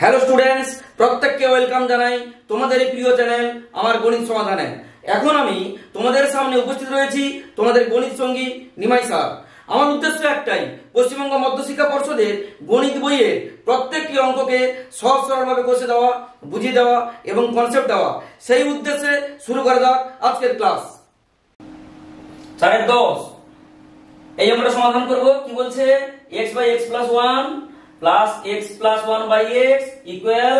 Hello students, প্রত্যেককে welcome জানাই তোমাদের এই প্রিয় চ্যানেল আমার গণিত সমাধানে। এখন আমি তোমাদের সামনে উপস্থিত রয়েছি তোমাদের গণিত সঙ্গী নিমাই স্যার। আমার উদ্দেশ্য একটাই, পশ্চিমবঙ্গ মধ্যশিক্ষা পর্ষদের গণিত বইয়ের প্রত্যেকটি অঙ্ককে সহজ সরলভাবে কষে দেওয়া, বুঝিয়ে দেওয়া এবং কনসেপ্ট দেওয়া। সেই উদ্দেশ্যে শুরু করা যাক আজকের ক্লাস। 4.10 এই অঙ্কটা সমাধান করব। কি বলছে? x by x plus 1 plus x plus 1 by x equal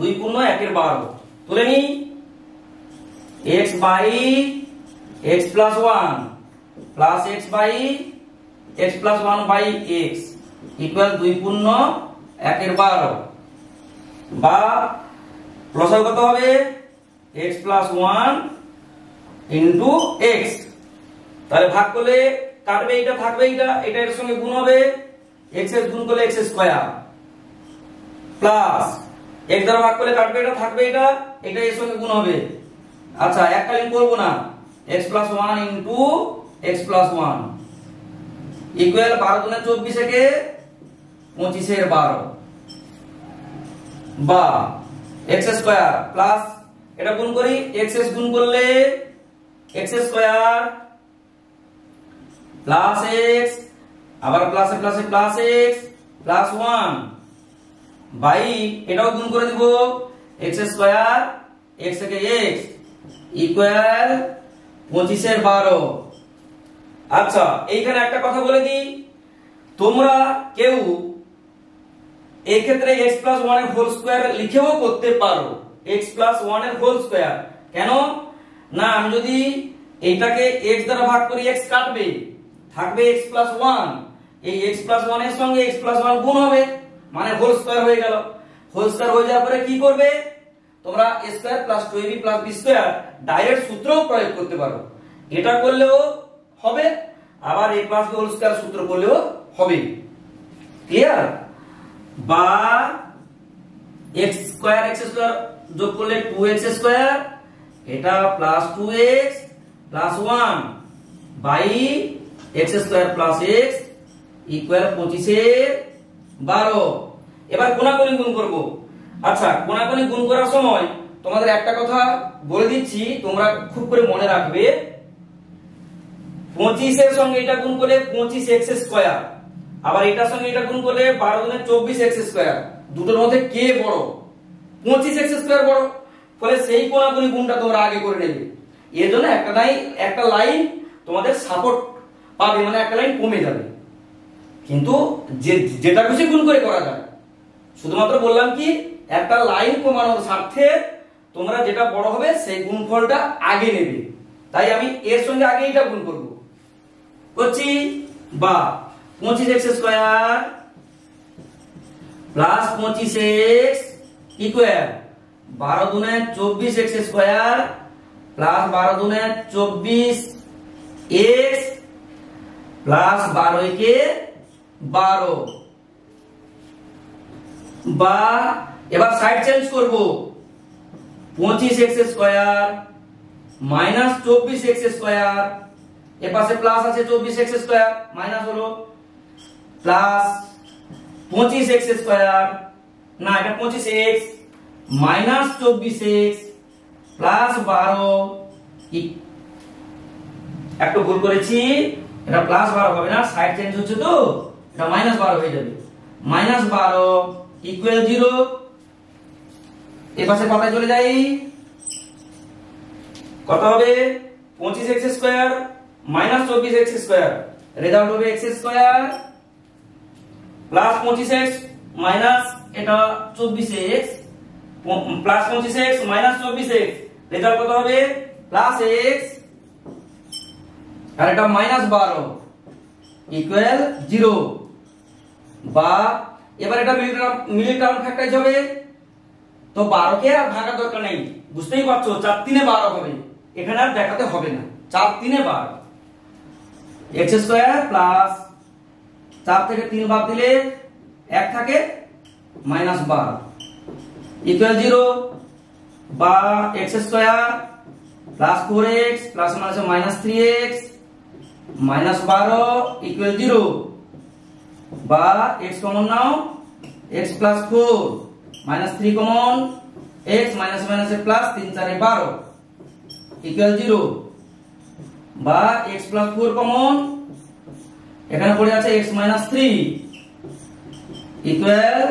2 পূর্ণ 1 এর 12। তুলে নি x by x plus 1 plus x by x plus 1 by x equal 2 পূর্ণ 1 এর 12, বা লসাগু কত হবে? x plus 1 into x। তাহলে ভাগ করলে কাটবে, এটা থাকবে, এটা এর সঙ্গে গুণ হবে, x এর গুণ করলে x স্কয়ার প্লাস x দ্বারা ভাগ করলে কাটবে, এটা থাকবে, এটা এর সঙ্গে গুণ হবে। আচ্ছা, এককালীন করব না, x plus 1 into x plus 1 equal 12 গুণে 24 একে 25 এর 12, বা x স্কয়ার প্লাস এটা গুণ করি, x গুণ করলে x স্কয়ার প্লাস x, আবার প্লাসে প্লাসে প্লাস x প্লাস 1 বাই এটাও গুণ করে দিব, x স্কয়ার x থেকে x ইকুয়াল 25 এর 12। আচ্ছা, এইখানে একটা কথা বলে দিই, তোমরা কেউ এই ক্ষেত্রে x প্লাস 1 এর হোল স্কয়ার লিখেও করতে পারো। x প্লাস 1 এর হোল স্কয়ার কেন না? আমি যদি এইটাকে x দ্বারা ভাগ করি, x কাটবে, থাকবে x প্লাস 1, এই x প্লাস 1 এর সঙ্গে x প্লাস 1 গুণ হবে, মানে হোল স্কয়ার হয়ে গেল। হোল স্কয়ার হয়ে যাওয়ার পরে কি করবে তোমরা? a square plus 2ab plus b square direct সূত্রও প্রয়োগ করতে পারো। এটা করলেও হবে, আবার a plus b whole square সূত্র করলেও হবে। ক্লিয়ার? বা x স্কয়ার যোগ করলে 2x স্কয়ার, এটা plus 2x plus 1 by x square plus x equal 25 এর 12। এবার কোণাকোণি গুণ করব। আচ্ছা, কোণাকোণি গুণ করার সময় তোমাদের একটা কথা বলে দিচ্ছি, তোমরা খুব করে মনে রাখবে। 25 এর সঙ্গে এটা গুণ করলে 25x স্কয়ার, আবার এটার সঙ্গে এটা গুণ করলে 12 গুণে 24x স্কয়ার। দুটোর মধ্যে কে বড়? 25x স্কয়ার বড়। ফলে সেই কোণাকোণি গুণটা তোমরা আগে করে নেবে। এর জন্য একটা লাইন তোমাদের সাপোর্ট পাবে, মানে একটা লাইন কমে যাবে। কিন্তু যেটা খুশি গুণ করে করা যায়। শুধুমাত্র বললাম কি, একটা লাইন কমানোর স্বার্থে তোমরা যেটা বড় হবে সেই গুণফলটা আগে নেবে। তাই আমি এর সঙ্গে আগে এটা গুণ করব, করছি। বা 25x square plus 25x equal 12 দুনে 24x square plus 12 দুনে 24x plus 12 একে 12, বা এবার সাইড চেঞ্জ করব, 25x square minus 24x square, এ পাশে প্লাস আছে 24x স্কয়ার, মাইনাস হলো প্লাস 25x স্কয়ার, না এটা 25x মাইনাস 24x প্লাস 12, একটু ভুল করেছি, এটা প্লাস 12 হবে না, সাইড চেঞ্জ হচ্ছে তো এটা মাইনাস 12 হয়ে যাবে। Minus 12 equal 0। এই পাশে পাতায় চলে যাই, কত হবে? 25x square minus 24x square, result হবে x square plus 25x minus এটা 24x plus 25x minus 24x, result কত হবে? প্লাস x, আর এটা মাইনাস 12 ইকুয়াল 0। বা এবার এটা মিডল টার্ম ফ্যাক্টরাইজ হবে, তো 12 কে আর ভাঙার দরকার নেই, বুঝতেই পারছো, 4 3 12 হবে, এখানে আর দেখাতে হবে না, 4 3 12 x স্কয়ার প্লাস 4 থেকে 3 বাদ দিলে 1 থাকে, মাইনাস 12 ইকুয়াল 0। বা x square plus 4x plus minus 3x minus 12 equal 0, বা x কমন নাও, x plus 4 -3 common, x minus মাইনাসে প্লাস 3 4 12 ইকুয়াল 0, বা x প্লাস 4 কমন, এখানে পড়ে আছে x মাইনাস 3 ইকুয়াল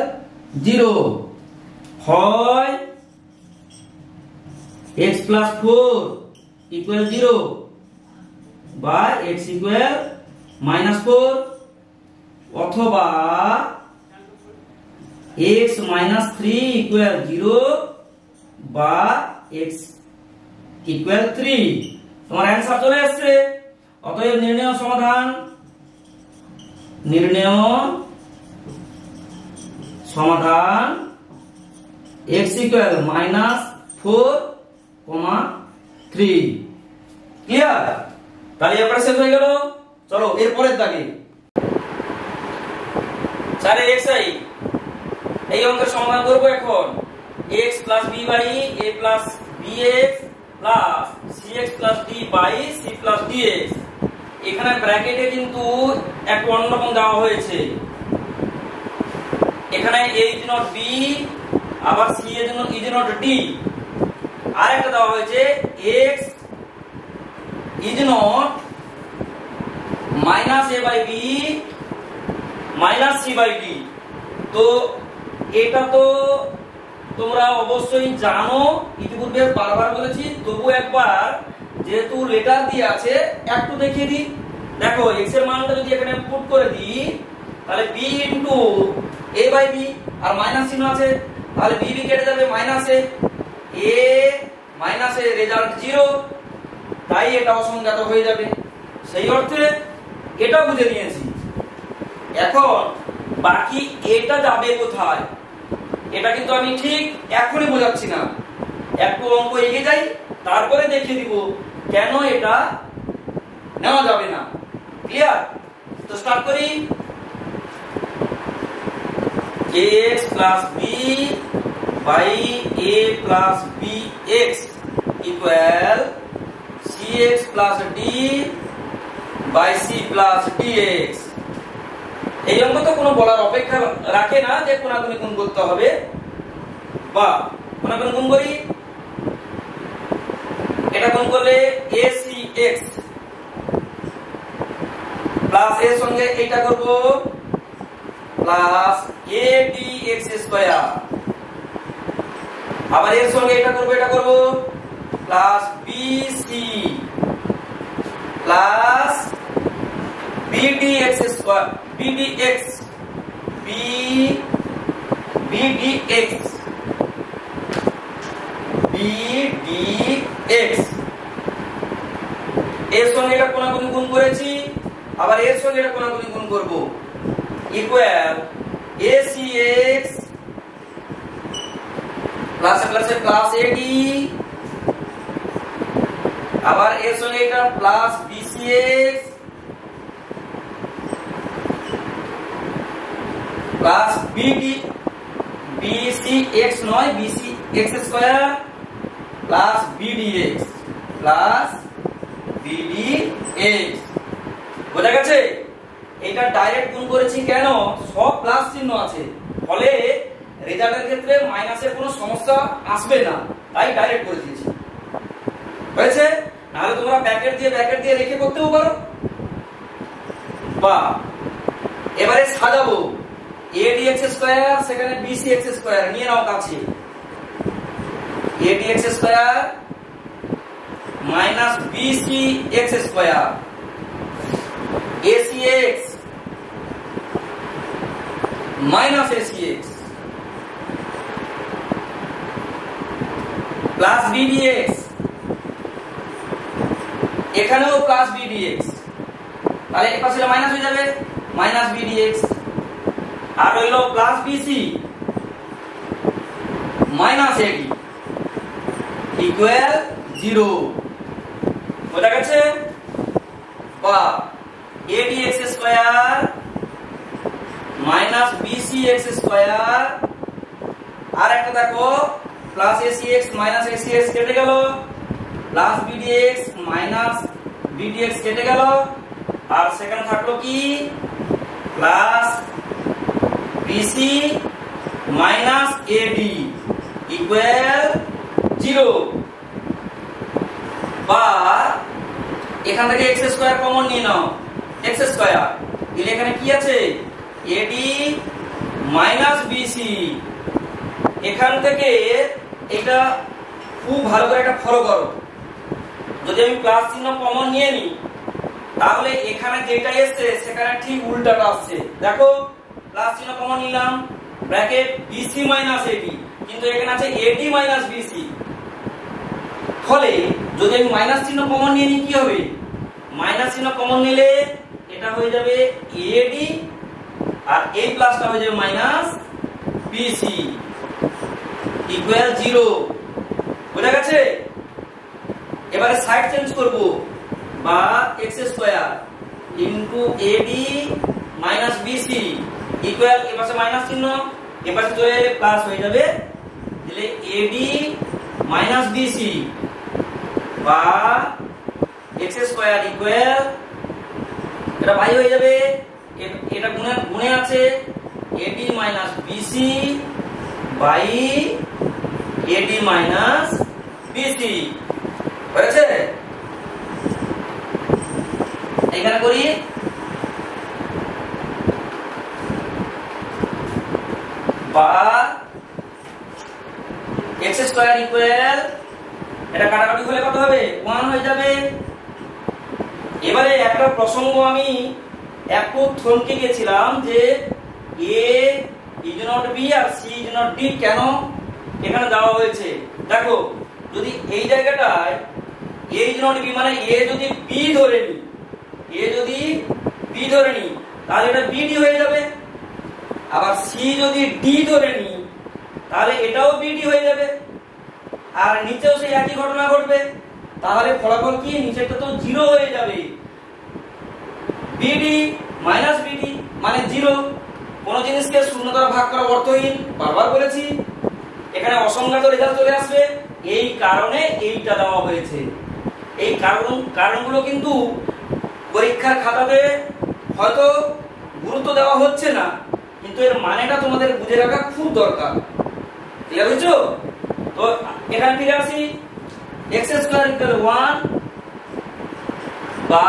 0, হয় x প্লাস 4 ইকুয়াল 0 বা x ইকুয়াল -4, অথবা x মাইনাস 3 ইকুয়াল 0 বা x ইকুয়াল 3। তোমার অ্যানসার চলে আসছে। অতএব নির্ণয় সমাধান, x ইকুয়াল -4, 3। ক্লিয়ার? তাহলে এবার শেষ হয়ে গেল। চলো এরপরের দাগে 4 xi, এই অঙ্কের সমাধান করব এখন। x plus b by a plus bx plus cx plus d by c plus dx। এখানে ব্র্যাকেটে কিন্তু একটু অন্যরকম দেওয়া হয়েছে। এখানে a ইজ নট b, আবার c এর জন্য ইজ নট d। আর একটা দেওয়া হয়েছে x is not minus a by b minus c by d। তো এটা তো তোমরা অবশ্যই জানো, ইতিপূর্বে বারবার বলেছি, তবু একবার যেহেতু লেটার দিয়ে আছে একটু দেখিয়ে দিই। দেখো x এর মানটা যদি এখানে পুট করে দিই, তাহলে b into a by b, আর মাইনাস চিহ্ন আছে, তাহলে b b কেটে যাবে, minus a minus a, result 0, তাই এটা অসংজ্ঞাত হয়ে যাবে। সেই অর্থে এটা বুঝে নিয়েছি। এখন বাকি এটা যাবে কোথায়, এটা কিন্তু আমি ঠিক এখনই বোঝাচ্ছি না, একটু অঙ্ক এগিয়ে যাই, তারপরে দেখিয়ে দিব কেন এটা নেওয়া যাবে না। ক্লিয়ার? তো স্টার্ট করি। ax plus b by a plus bx equal cx plus d by c plus dx। এই অঙ্ক তো কোনো বলার অপেক্ষা রাখে না যে কোনাকুনি গুণ করতে হবে, বা কোনাকুনি গুণ করি। এটা গুণ করলে acx প্লাস এর সঙ্গে এটা করব প্লাস adx স্কয়ার, আবার এর সঙ্গে এটা করব plus bc plus bdx square, bdx এর সঙ্গে এটা কোনাকুনি গুণ করেছি, আবার এর সঙ্গে এটা কোনাকুনি গুণ করব, ইকুয়াল acx প্লাস প্লাসে প্লাস ad, আবার এর সঙ্গে এটা প্লাস bcx প্লাস bcx নয় bcx square plus bdx plus bdx। বোঝা গেছে? এটা ডাইরেক্ট গুণ করেছি কেন, সব প্লাস চিহ্ন আছে, ফলে রেজাল্টের ক্ষেত্রে মাইনাসের কোনো সমস্যা আসবে না, তাই ডাইরেক্ট করে দিয়েছি। হয়েছে? নাহলে তোমরা ব্র্যাকেট দিয়ে রেখে করতেও পারো। বা এবারে সাজাবো adx স্কয়ার, সেখানে bcx স্কয়ার নিয়ে নাও কাছে, adx square minus bcx square, acx minus acx plus bdx, এখানেও প্লাস bdx, তাহলে এই পাশে মাইনাস হয়ে যাবে, মাইনাস bdx, আর হইল plus bc minus ad equal 0। বোঝা গেছে? বা adx square minus bcx square, আর একটা দেখো প্লাস acx মাইনাস acx কেটে গেল, প্লাস bdx মাইনাস bdx কেটে গেল, আর সেখানে থাকলো কি প্লাস bc মাইনাস এডি ইকুয়াল 0, বা এখান থেকে এক্স স্কয়ার কমন নিয়ে নাও, এক্স স্কয়ার দিলে এখানে কি আছে এডি মাইনাস বিসি। এখান থেকে এটা খুব ভালো করে একটা ফলো করো, যদি আমি প্লাস চিহ্ন কমন নিয়ে নিই তাহলে এখানে যেটা এসছে সেখানে ঠিক উল্টাটা আসছে। দেখো প্লাস চিহ্ন কমন নিলাম, ব্র্যাকেট বিসি মাইনাস এডি, কিন্তু এখানে আছে এডি মাইনাস বিসি। ফলে যদি আমি মাইনাস চিহ্ন কমন নিয়ে নিই কি হবে, মাইনাস চিহ্ন কমন নিলে এটা হয়ে যাবে এডি আর এই প্লাসটা হয়ে যাবে মাইনাস বিসি ইকুয়াল 0। বুঝা গেছে? এবারে সাইড চেঞ্জ করব, বা x square into AD minus BC equal এপাশে মাইনাস চিহ্ন এপাশে চলে এলে প্লাস হয়ে যাবে, দিলে এডি মাইনাস বিসি বা এক্স স্কয়ার ইকুয়াল এটা বাই হয়ে যাবে, এটা গুণে আছে AD minus BC by AD minus BC. হয়েছে? এখানে করি বা এক্স স্কয়ার ইকুয়াল এটা কাটাকাটি হলে কত হবে 1 হয়ে যাবে। এবারে একটা প্রসঙ্গ আমি একটু থমকে গেছিলাম যে এ ইজ নট বি আর সি ইজ নট ডি কেন এখানে দেওয়া হয়েছে। দেখো যদি এই জায়গাটায় এ ইজ নট বি মানে এ যদি বি ধরে নি, এ যদি বি ধরে নি তাহলে এটা বিডি হয়ে যাবে, আবার সি যদি ডি ধরে নি তাহলে এটাও বিডি হয়ে যাবে, আর নিচেও সেই একই ঘটনা ঘটবে। তাহলে ফলাফল কি, নিচেরটা তো 0 হয়ে যাবে, বিডি মাইনাস বিডি মানে 0। কোন জিনিসকে শূন্য দ্বারা ভাগ করা অর্থহীন, বারবার বলেছি। এখানে অসংখ্যাত রেজাল্ট চলে আসবে, এই কারণে এইটা দেওয়া হয়েছে। এই কারণগুলো কিন্তু পরীক্ষার খাতাতে হয়তো গুরুত্ব দেওয়া হচ্ছে না, কিন্তু এর মানেটা তোমাদের বুঝে রাখা খুব দরকার। ক্লিয়ার হয়েছো? তো এখানে ফিরে আসি, x স্কয়ার ইকুয়াল 1 বা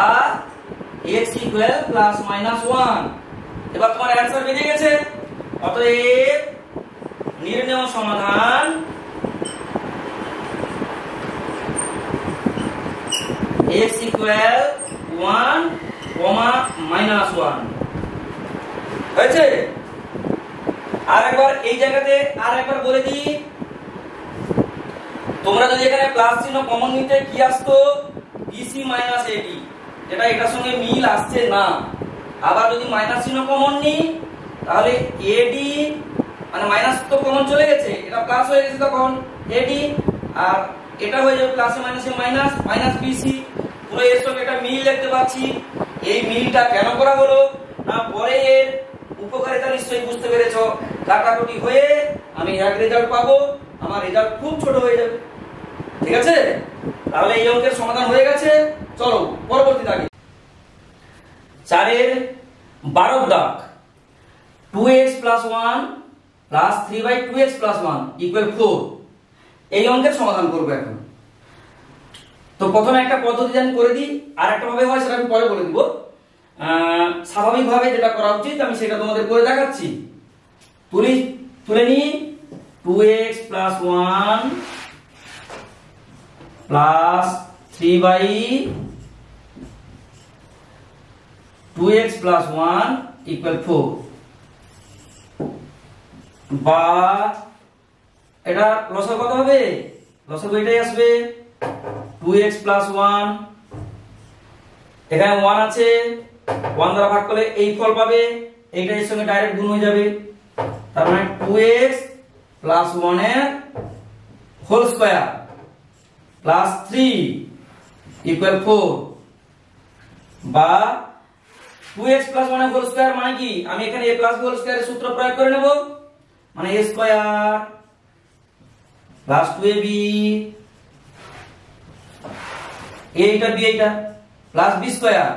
x ইকুয়াল প্লাস মাইনাস 1। এবার তোমার অ্যানসার বেরিয়ে গেছে। অতএব নির্ণেয় সমাধান x ইকুয়াল 1, মাইনাস 1 হয়েছে। আর একবার এই জায়গাতে আর একবার বলে দিই, তোমরা যদি এখানে প্লাস চিহ্ন কমন নিতে কি আসতো বিসি মাইনাস এডি, এটা এটার সঙ্গে মিল আসছে না। আবার যদি মাইনাস চিহ্ন কমন নি তাহলে এডি মানে মাইনাস তো কমন চলে গেছে, এটা প্লাস হয়ে গেছে তখন এডি, আর এটা হয়ে যাবে প্লাসে মাইনাসে মাইনাস মাইনাস বিসি। পুরো এর সঙ্গে এটা মিল দেখতে পাচ্ছি। এই মিলটা কেন করা হলো না, পরে এর উপকারিতা নিশ্চয়ই বুঝতে পেরেছো। কাটাকুটি হয়ে আমি এক রেজাল্ট পাবো, আমার রেজাল্ট খুব ছোট হয়ে যাবে। ঠিক আছে? তাহলে এই অঙ্কের সমাধান হয়ে গেছে। চলো পরবর্তী দাগে 4 এর 12 দাগ 2x + 1 + 3/2x + 1 = 4। এই অঙ্কের সমাধান করব এখন। তো প্রথমে একটা পদ্ধতি জানি করে দিই, আর একটা ভাবে হয় সেটা আমি পরে বলে দিব। স্বাভাবিকভাবে যেটা করা উচিত আমি সেটা তোমাদের করে দেখাচ্ছি। তুলে নি 2x + 1 + 3/2x + 1 = 4, বা এটা লসাগু কত হবে, লসাগু এটাই আসবে 2x + 1, এখানে 1 আছে, 1 দ্বারা ভাগ করলে এই ফল পাবে, এইটা এর সঙ্গে ডাইরেক্ট গুণ হয়ে যাবে। তার মানে 2x + 1 এর হোল স্কয়ার + 3 = 4, বা 2x + 1 এর হোল স্কয়ার মানে কি, আমি এখানে a + b হোল স্কয়ারের সূত্র প্রয়োগ করে নেব, মানে a স্কয়ার + 2ab এইটা b এইটা + b square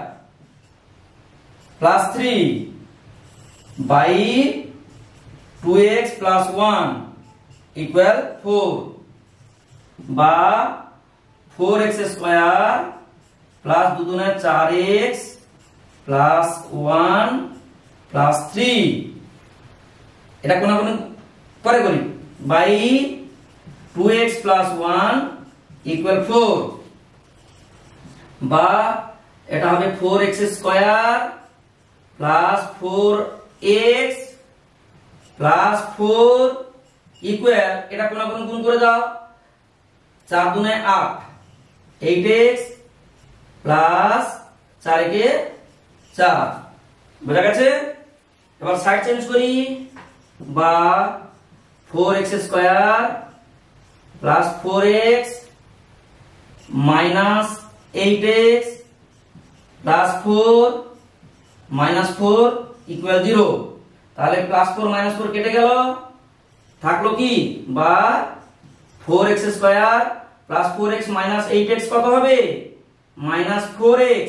+ 3/2ab 2x plus 1 equal 4 বা 4x স্কয়ার প্লাস 2 দুগুণে 4x প্লাস 1 প্লাস 3 এটা কোন পরে করি বাই 2x প্লাস 1 ইকুয়াল 4 বা এটা হবে 4x square plus 4x plus 4 equal এটা কোন গুণ করে দাও 4 দুনে 8 8x প্লাস 4 কে 4 বোঝা গেছে এবার সাইড চেঞ্জ করি বা 4x square plus 4x minus 8x plus 4 minus 4 equal 0 তাহলে প্লাস 4 মাইনাস 4 কেটে গেল থাকলো কি বা 4x square plus 4x minus 8x কত হবে মাইনাস 4x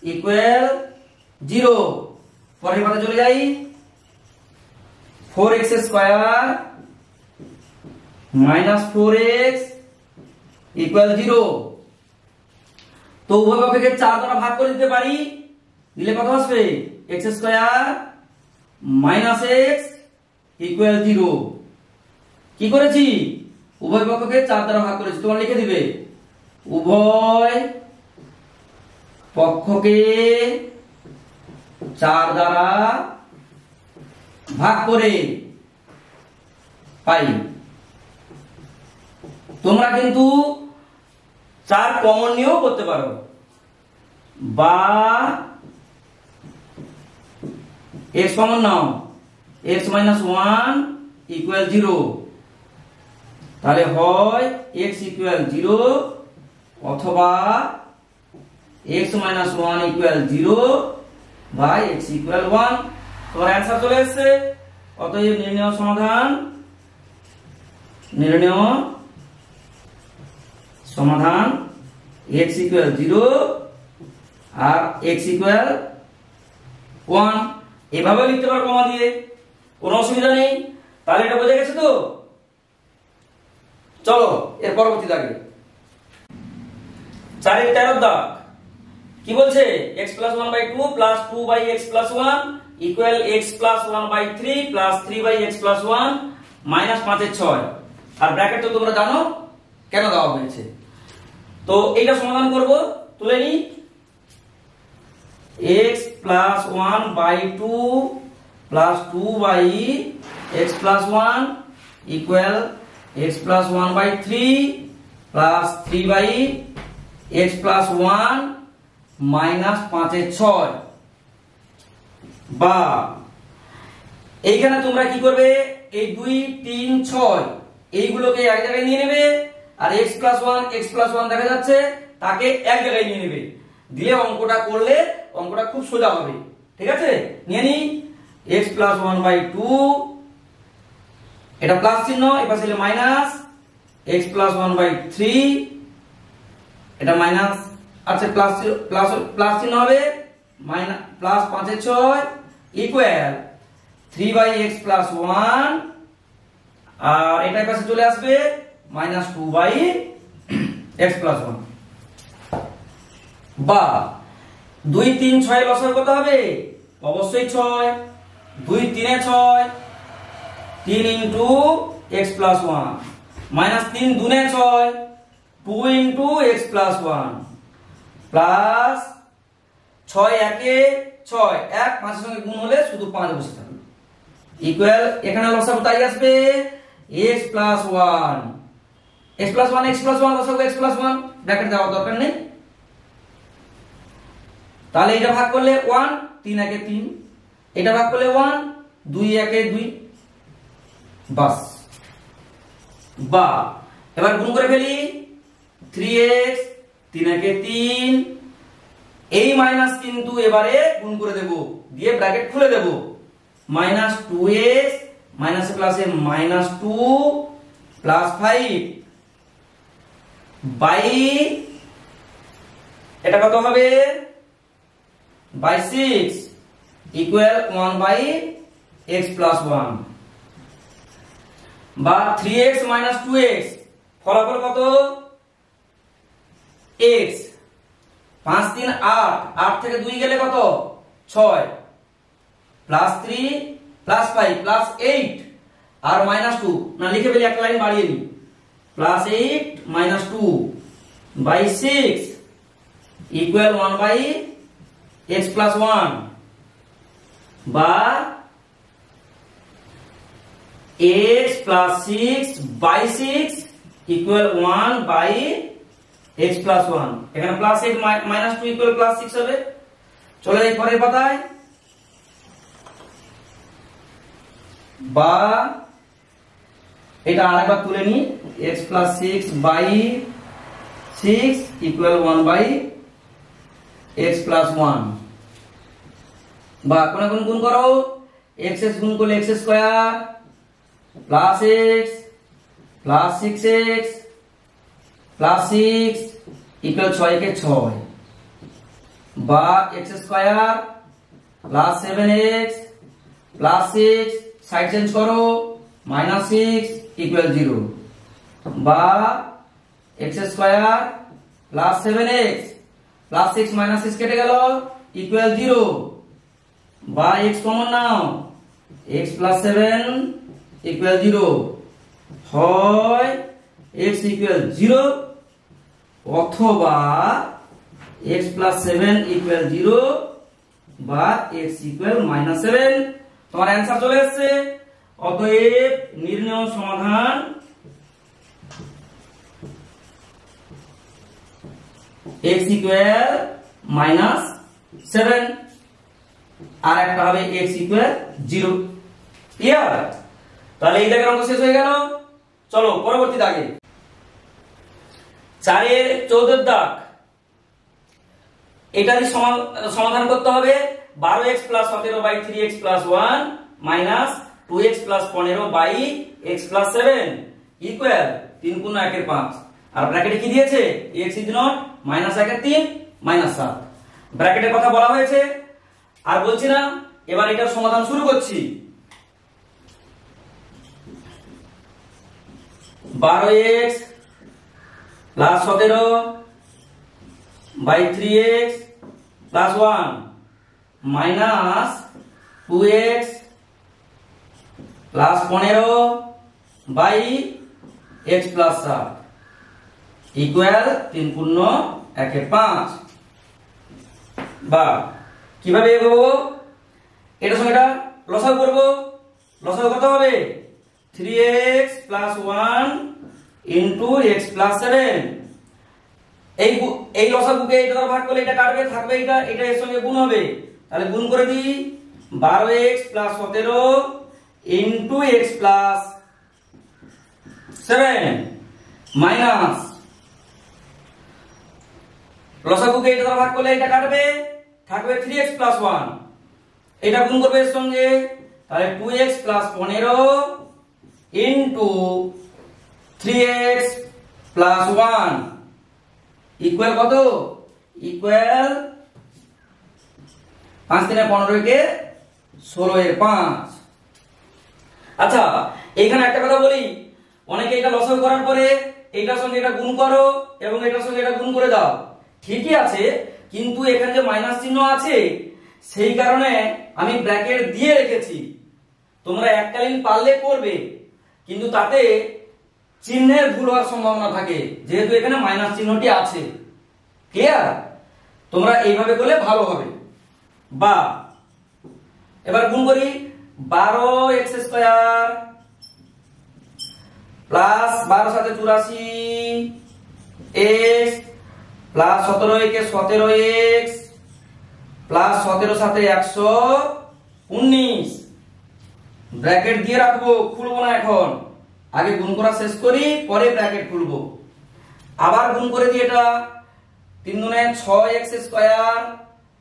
ইকুয়াল 0 পরের পাতে চলে যাই 4x square minus 4x equal 0 তো উভয় পক্ষকে 4 দ্বারা ভাগ করে দিতে পারি দিলে কত আসবে x square minus x equal 0 কি করেছি উভয় পক্ষকে 4 দ্বারা ভাগ করেছি তোমরা লিখে দিবে উভয় পক্ষকে 4 দ্বারা ভাগ করে পাই তোমরা কিন্তু 4 কমন নিয়েও করতে পারো বা x কমন নাও x minus 1 equal 0 তাহলে হয় x equal 0 অথবা x minus 1 equal 0 by x equal 1 তোমার অ্যানসার চলে এসেছে অতএব নির্ণয় সমাধান x equal 0 আর x equal 1 এভাবে লিখতে পারো কমা দিয়ে কোনো অসুবিধা নেই তাহলে এটা বোঝা গেছে তো চলো এর পরবর্তী দাগে 4 এর 13 দাগ কি বলছে x + 1/2 + 2/x + 1 equal x + 1/3 + 3/x + 1 - 5 এর 6 আর ব্র্যাকেট তো তোমরা জানো কেন দেওয়া হয়েছে তো এইটা সমাধান করব তুলে নি x + 1/2 + 2/x + 1 equal x + 1/3 + 3/x + 1 -5 এর 6 বা এইখানে তোমরা কি করবে এই 2 3 6 এইগুলোকে এক জায়গায় নিয়ে নেবে আর x + 1 দেখা যাচ্ছে তাকে এক জায়গায় নিয়ে নেবে দিয়ে অঙ্কটা করলে অঙ্কটা খুব সোজা হবে ঠিক আছে নিয়ে নি x + 1/2 এটা প্লাস চিহ্ন এপাশে হলো মাইনাস x + 1/3 এটা মাইনাস আচ্ছা প্লাস চিহ্ন হবে মাইনাস প্লাস 5 এর 6 ইকুয়াল 3/x + 1 আর এটা পাশে চলে আসবে -2/x + 1 বা 2 3 6 লসাগু কত হবে অবশ্যই 6 2 3 এ 6 3 * x + 1 -3 2 এ 6 2 * x + 1 প্লাস 6 1 এ 6 1 5 এর সঙ্গে গুণ হলে শুধু 5 বসে থাকবে ইকুয়াল এখানে লসাগু তাই আসবে x + 1 x + 1 x + 1 লসাগু x + 1 ব্র্যাকেট দেওয়ার দরকার নেই তাহলে এটা ভাগ করলে 1 3 1 এ 3 এটা ভাগ করলে 1 2 1 এ 2 বাস বা এবার গুণ করে ফেলি 3x 3 1 এ 3 এই মাইনাস কিন্তু এবারে গুণ করে দেব দিয়ে ব্র্যাকেট খুলে দেব -2x মাইনাসে প্লাসে -2 + 5 বাই এটা কত হবে by 6 equal 1/x + 1 বা 3x মাইনাস 2x, ফলাফল কত? x। 5 3 8, 8 থেকে 2 গেলে কত? 6, প্লাস 3 প্লাস 5 প্লাস 8 আর মাইনাস 2, না লিখে ফেলি, একটা লাইন বাড়িয়ে নি, plus 8 minus 2 by 6 equal 1 by x plus 1, বা x plus 6 by 6 equal 1 by x plus 1। এখানে প্লাস 8 মাইনাস 2 ইকুয়াল প্লাস 6 হবে। চলে যাই পরের পাতায়, বা এটা আরেকবার তুলে নি, x plus 6 by 6 equal 1 by x plus 1, বা কোন কোন গুণ করো, x গুণ করলে x square plus x plus 6x plus 6 equal 6 কে 6, বা x square plus 7x plus 6 side change করো মাইনাস 6 ইকুয়াল 0, বা x square plus 7x plus 6 minus 6 কেটে গেল ইকুয়াল 0, বা x কমন নাও, x প্লাস 7 ইকুয়াল 0, হয় x ইকুয়াল 0 অথবা x plus 7 equal 0 বা x equal minus 7। তোমার অ্যান্সার চলে এসেছে। অতএব নির্ণয় সমাধান x ইকুয়াল মাইনাস 7 আর একটা হবে x ইকুয়াল 0। ক্লিয়ার? তাহলে এই দাগের অঙ্ক শেষ হয়ে গেল। চলো পরবর্তী দাগে, 4 এর 14 দাগ, এটারই সমাধান করতে হবে। 12x plus 17 by 3x plus 1 minus 2x plus 15 by x plus 7 equal 3 গুণ 1 এর 5, আর ব্র্যাকেটে কি দিয়েছে? x ইজ নট মাইনাস 1 এর 3 মাইনাস 7, ব্র্যাকেটের কথা বলা হয়েছে। আর বলছি না, এবার এটার সমাধান শুরু করছি। 12x plus 17 by 3x plus 1 minus 2x plus 15 by x plus 7 equal 3 পূর্ণ 1 এর 5। বা কিভাবে এগোবো? এটার সঙ্গে এটা লসাগু করব। লসাগু কত হবে? 3x plus 1 into x plus 7। এই লসাগুকে এটা দ্বারা ভাগ করলে এটা কাটবে, থাকবে এটা, এটা এর সঙ্গে গুণ হবে। তাহলে গুণ করে দিই, 12x plus 17 into x plus 7 minus লসাগুকে এটা দ্বারা ভাগ করলে এটা কাটবে, থাকবে 3x প্লাস 1, এটা গুণ করবে এর সঙ্গে, তাহলে 2x plus 15 into 3x plus 1 equal কত? ইকুয়াল 5 3 15 কে 16 এর 5। আচ্ছা, এইখানে একটা কথা বলি, অনেকে এটা লসাগু করার পরে এইটার সঙ্গে এটা গুণ করো এবং এটার সঙ্গে এটা গুণ করে দাও, ঠিকই আছে, কিন্তু এখানে যে মাইনাস চিহ্ন আছে সেই কারণে আমি ব্র্যাকেট দিয়ে রেখেছি। তোমরা এককালীন পারলে করবে, কিন্তু তাতে চিহ্নের ভুল হওয়ার সম্ভাবনা থাকে, যেহেতু এখানে মাইনাস চিহ্নটি আছে। ক্লিয়ার? তোমরা এইভাবে করলে ভালো হবে। বা এবার গুণ করি, 12x স্কয়ার প্লাস 12 সাথে 84 x প্লাস 17 একে 17x প্লাস 17 সাথে 119 ব্র্যাকেট দিয়ে রাখবো, খুলবো না এখন, আগে গুণ করা শেষ করি, পরে ব্র্যাকেট খুলবো। আবার গুণ করে দিই, এটা 3 দুনে 6x স্কয়ার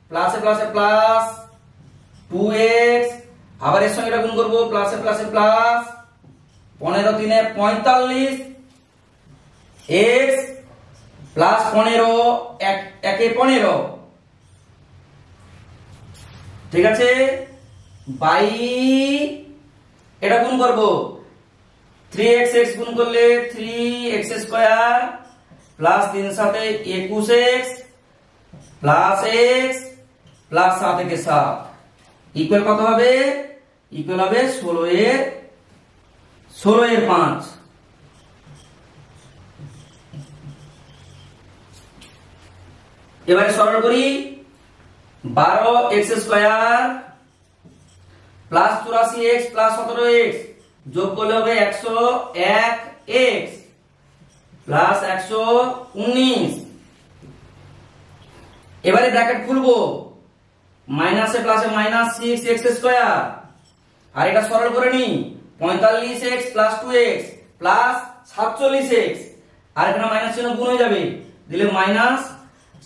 প্লাসে প্লাসে প্লাস 2x, আবার এর সঙ্গে এটা গুণ করবো, প্লাসে প্লাসে প্লাস 15 3 45 x প্লাস 15 একে 15, ঠিক আছে, বাই এটা গুণ করবো 3x গুণ করলে 3x স্কয়ার প্লাস 3 সাথে 21x প্লাস x প্লাস 7 থেকে 7 ইকুয়াল কত হবে? ইকুয়াল হবে 16 এর 5। এবারে সরল করি। 12x square plus 84x plus 17x যোগ করলে হবে 101x প্লাস 119। এবারে ব্র্যাকেট খুলবো, মাইনাসে প্লাসে মাইনাস 6x স্কয়ার, আর এটা সরল করে নি 45x plus 2x plus 47x, আর এখানে মাইনাস চিহ্ন গুণ হয়ে যাবে, দিলে মাইনাস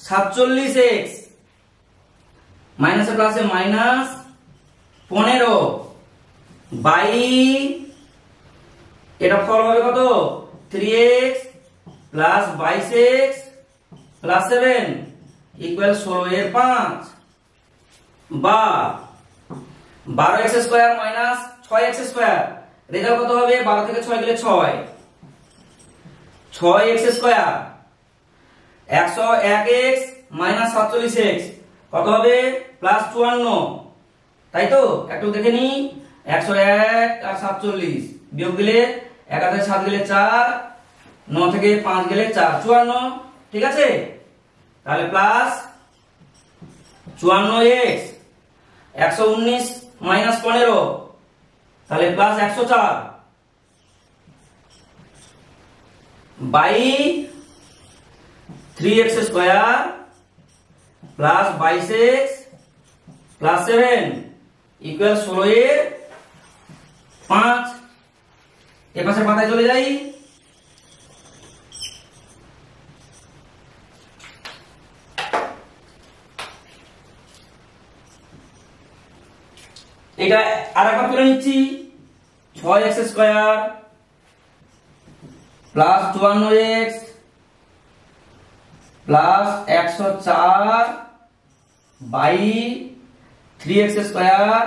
47x মাইনাসে প্লাসে মাইনাস 15 বাই এটা ফল হবে কত? 3x plus 22x plus 7 equal 16 এর 5 বা 12x square minus 6x square, result কত হবে? 12 থেকে 6 গেলে 6, 6x square 101x minus 47x কত হবে? প্লাস 54, তাই তো? একটু দেখে নি, 101 আর 47 বিয়োগ দিলে 1 থেকে 7 গেলে 4, 9 থেকে 5 গেলে 4, 54, ঠিক আছে? তাহলে প্লাস 54x 119 মাইনাস 15 তাহলে plus 104 by 3x square plus 22x plus 7 equal 16 এর 5। এ পাশে পাতায় চলে যাই। এটা আরেকবার তুলে নিচ্ছি, 6x square plus 54x plus 104 by 3x square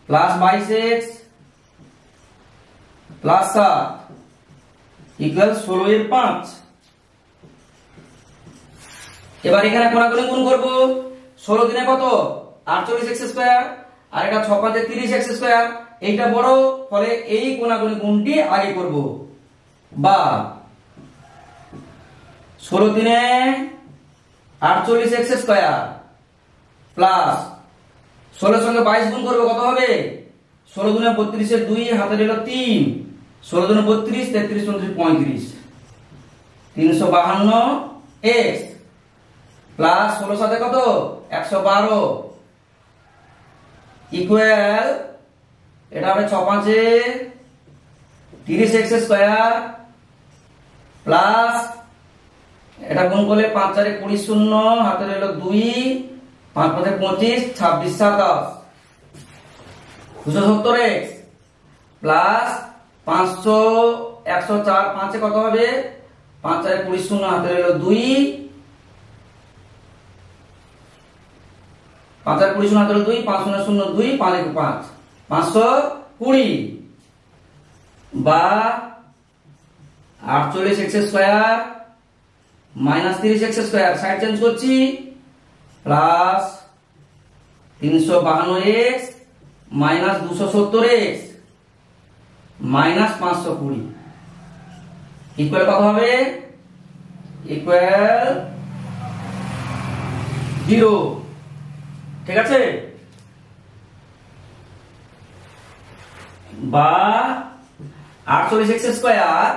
plus 22x plus 7 equal 16 এর 5। এবার এখানে কোনাকুনি গুণ করব, 16 দিনে কত? 48x স্কয়ার, আর এটা 6 5 30x স্কয়ার, এইটা বড়, ফলে এই কোনাকুনি গুণটি আগে করব। বা 16 দিনে 48x স্কয়ার প্লাস 16 সঙ্গে 22 গুণ করব, কত হবে? 16 দুনে 32 এর 2 হাতে রইল 3, 16 দুনে 32, 33 29 35, 352x প্লাস 16 সাথে কত? 112 ইকুয়াল এটা হবে 6 5 30x স্কয়ার প্লাস এটা গুণ করলে 5 4 20 0 হাতে রইল 2, 5 5 25 26 27 270x প্লাস 500 104 5 কত হবে? 5 4 20 0 হাতে রইল 2, 5 4 20 0 হাতে রইল 2, 5 0 0 2, 5 1 5 520 বা 48x square minus 30x square, side change করছি, plus 352x minus 270x minus 520 equal কত হবে? ইকুয়াল 0, ঠিক আছে? বা 48x square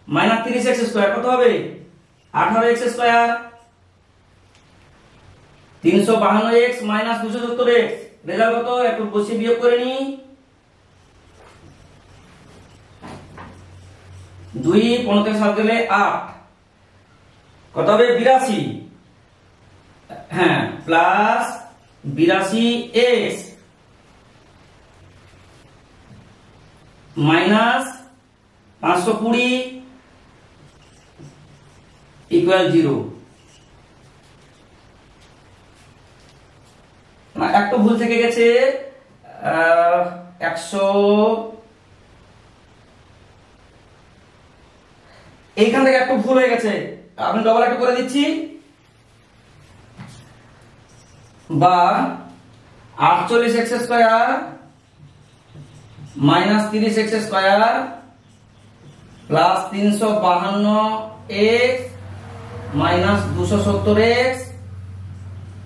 minus 30x square কত হবে? 18x square, 352x minus 270x, result কত? একটু বসে বিয়োগ করে নি, 2 15 থেকে 7 গেলে 8 কত হবে? 82, হ্যাঁ, প্লাস 82x মাইনাস 520 ইকুয়াল 0। একটু ভুল থেকে গেছে, 100 এইখান থেকে একটু ভুল হয়ে গেছে, আমি ডবল একটু করে দিচ্ছি, বা 48x square minus 30x square plus 352x minus 270x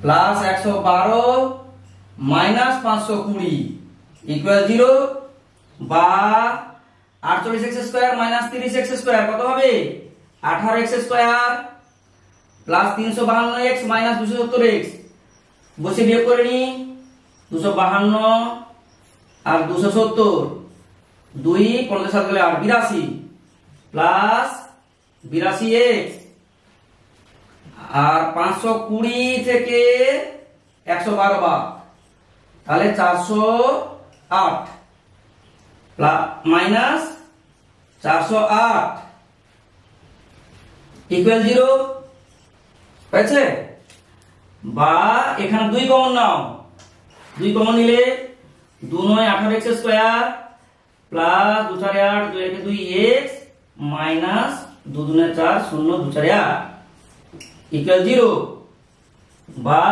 plus 112 minus 520 equal 0, বা 48x square minus 30x square কত হবে 18x square plus 352x minus 270x, বসে বিয়োগ করে নি, 252 আর 270, 2 50 গেলে 8 82 প্লাস 82x, আর 520 থেকে 112 বাদ, তাহলে 408 মাইনাস 408 ইকুয়াল 0 হয়েছে। বা এখানে 2 কমন নাও, 2 কমন নিলে 2 9 18x square plus 2 4 8 2 1 2x minus 2 2 4 0 2 4 8 equal 0, বা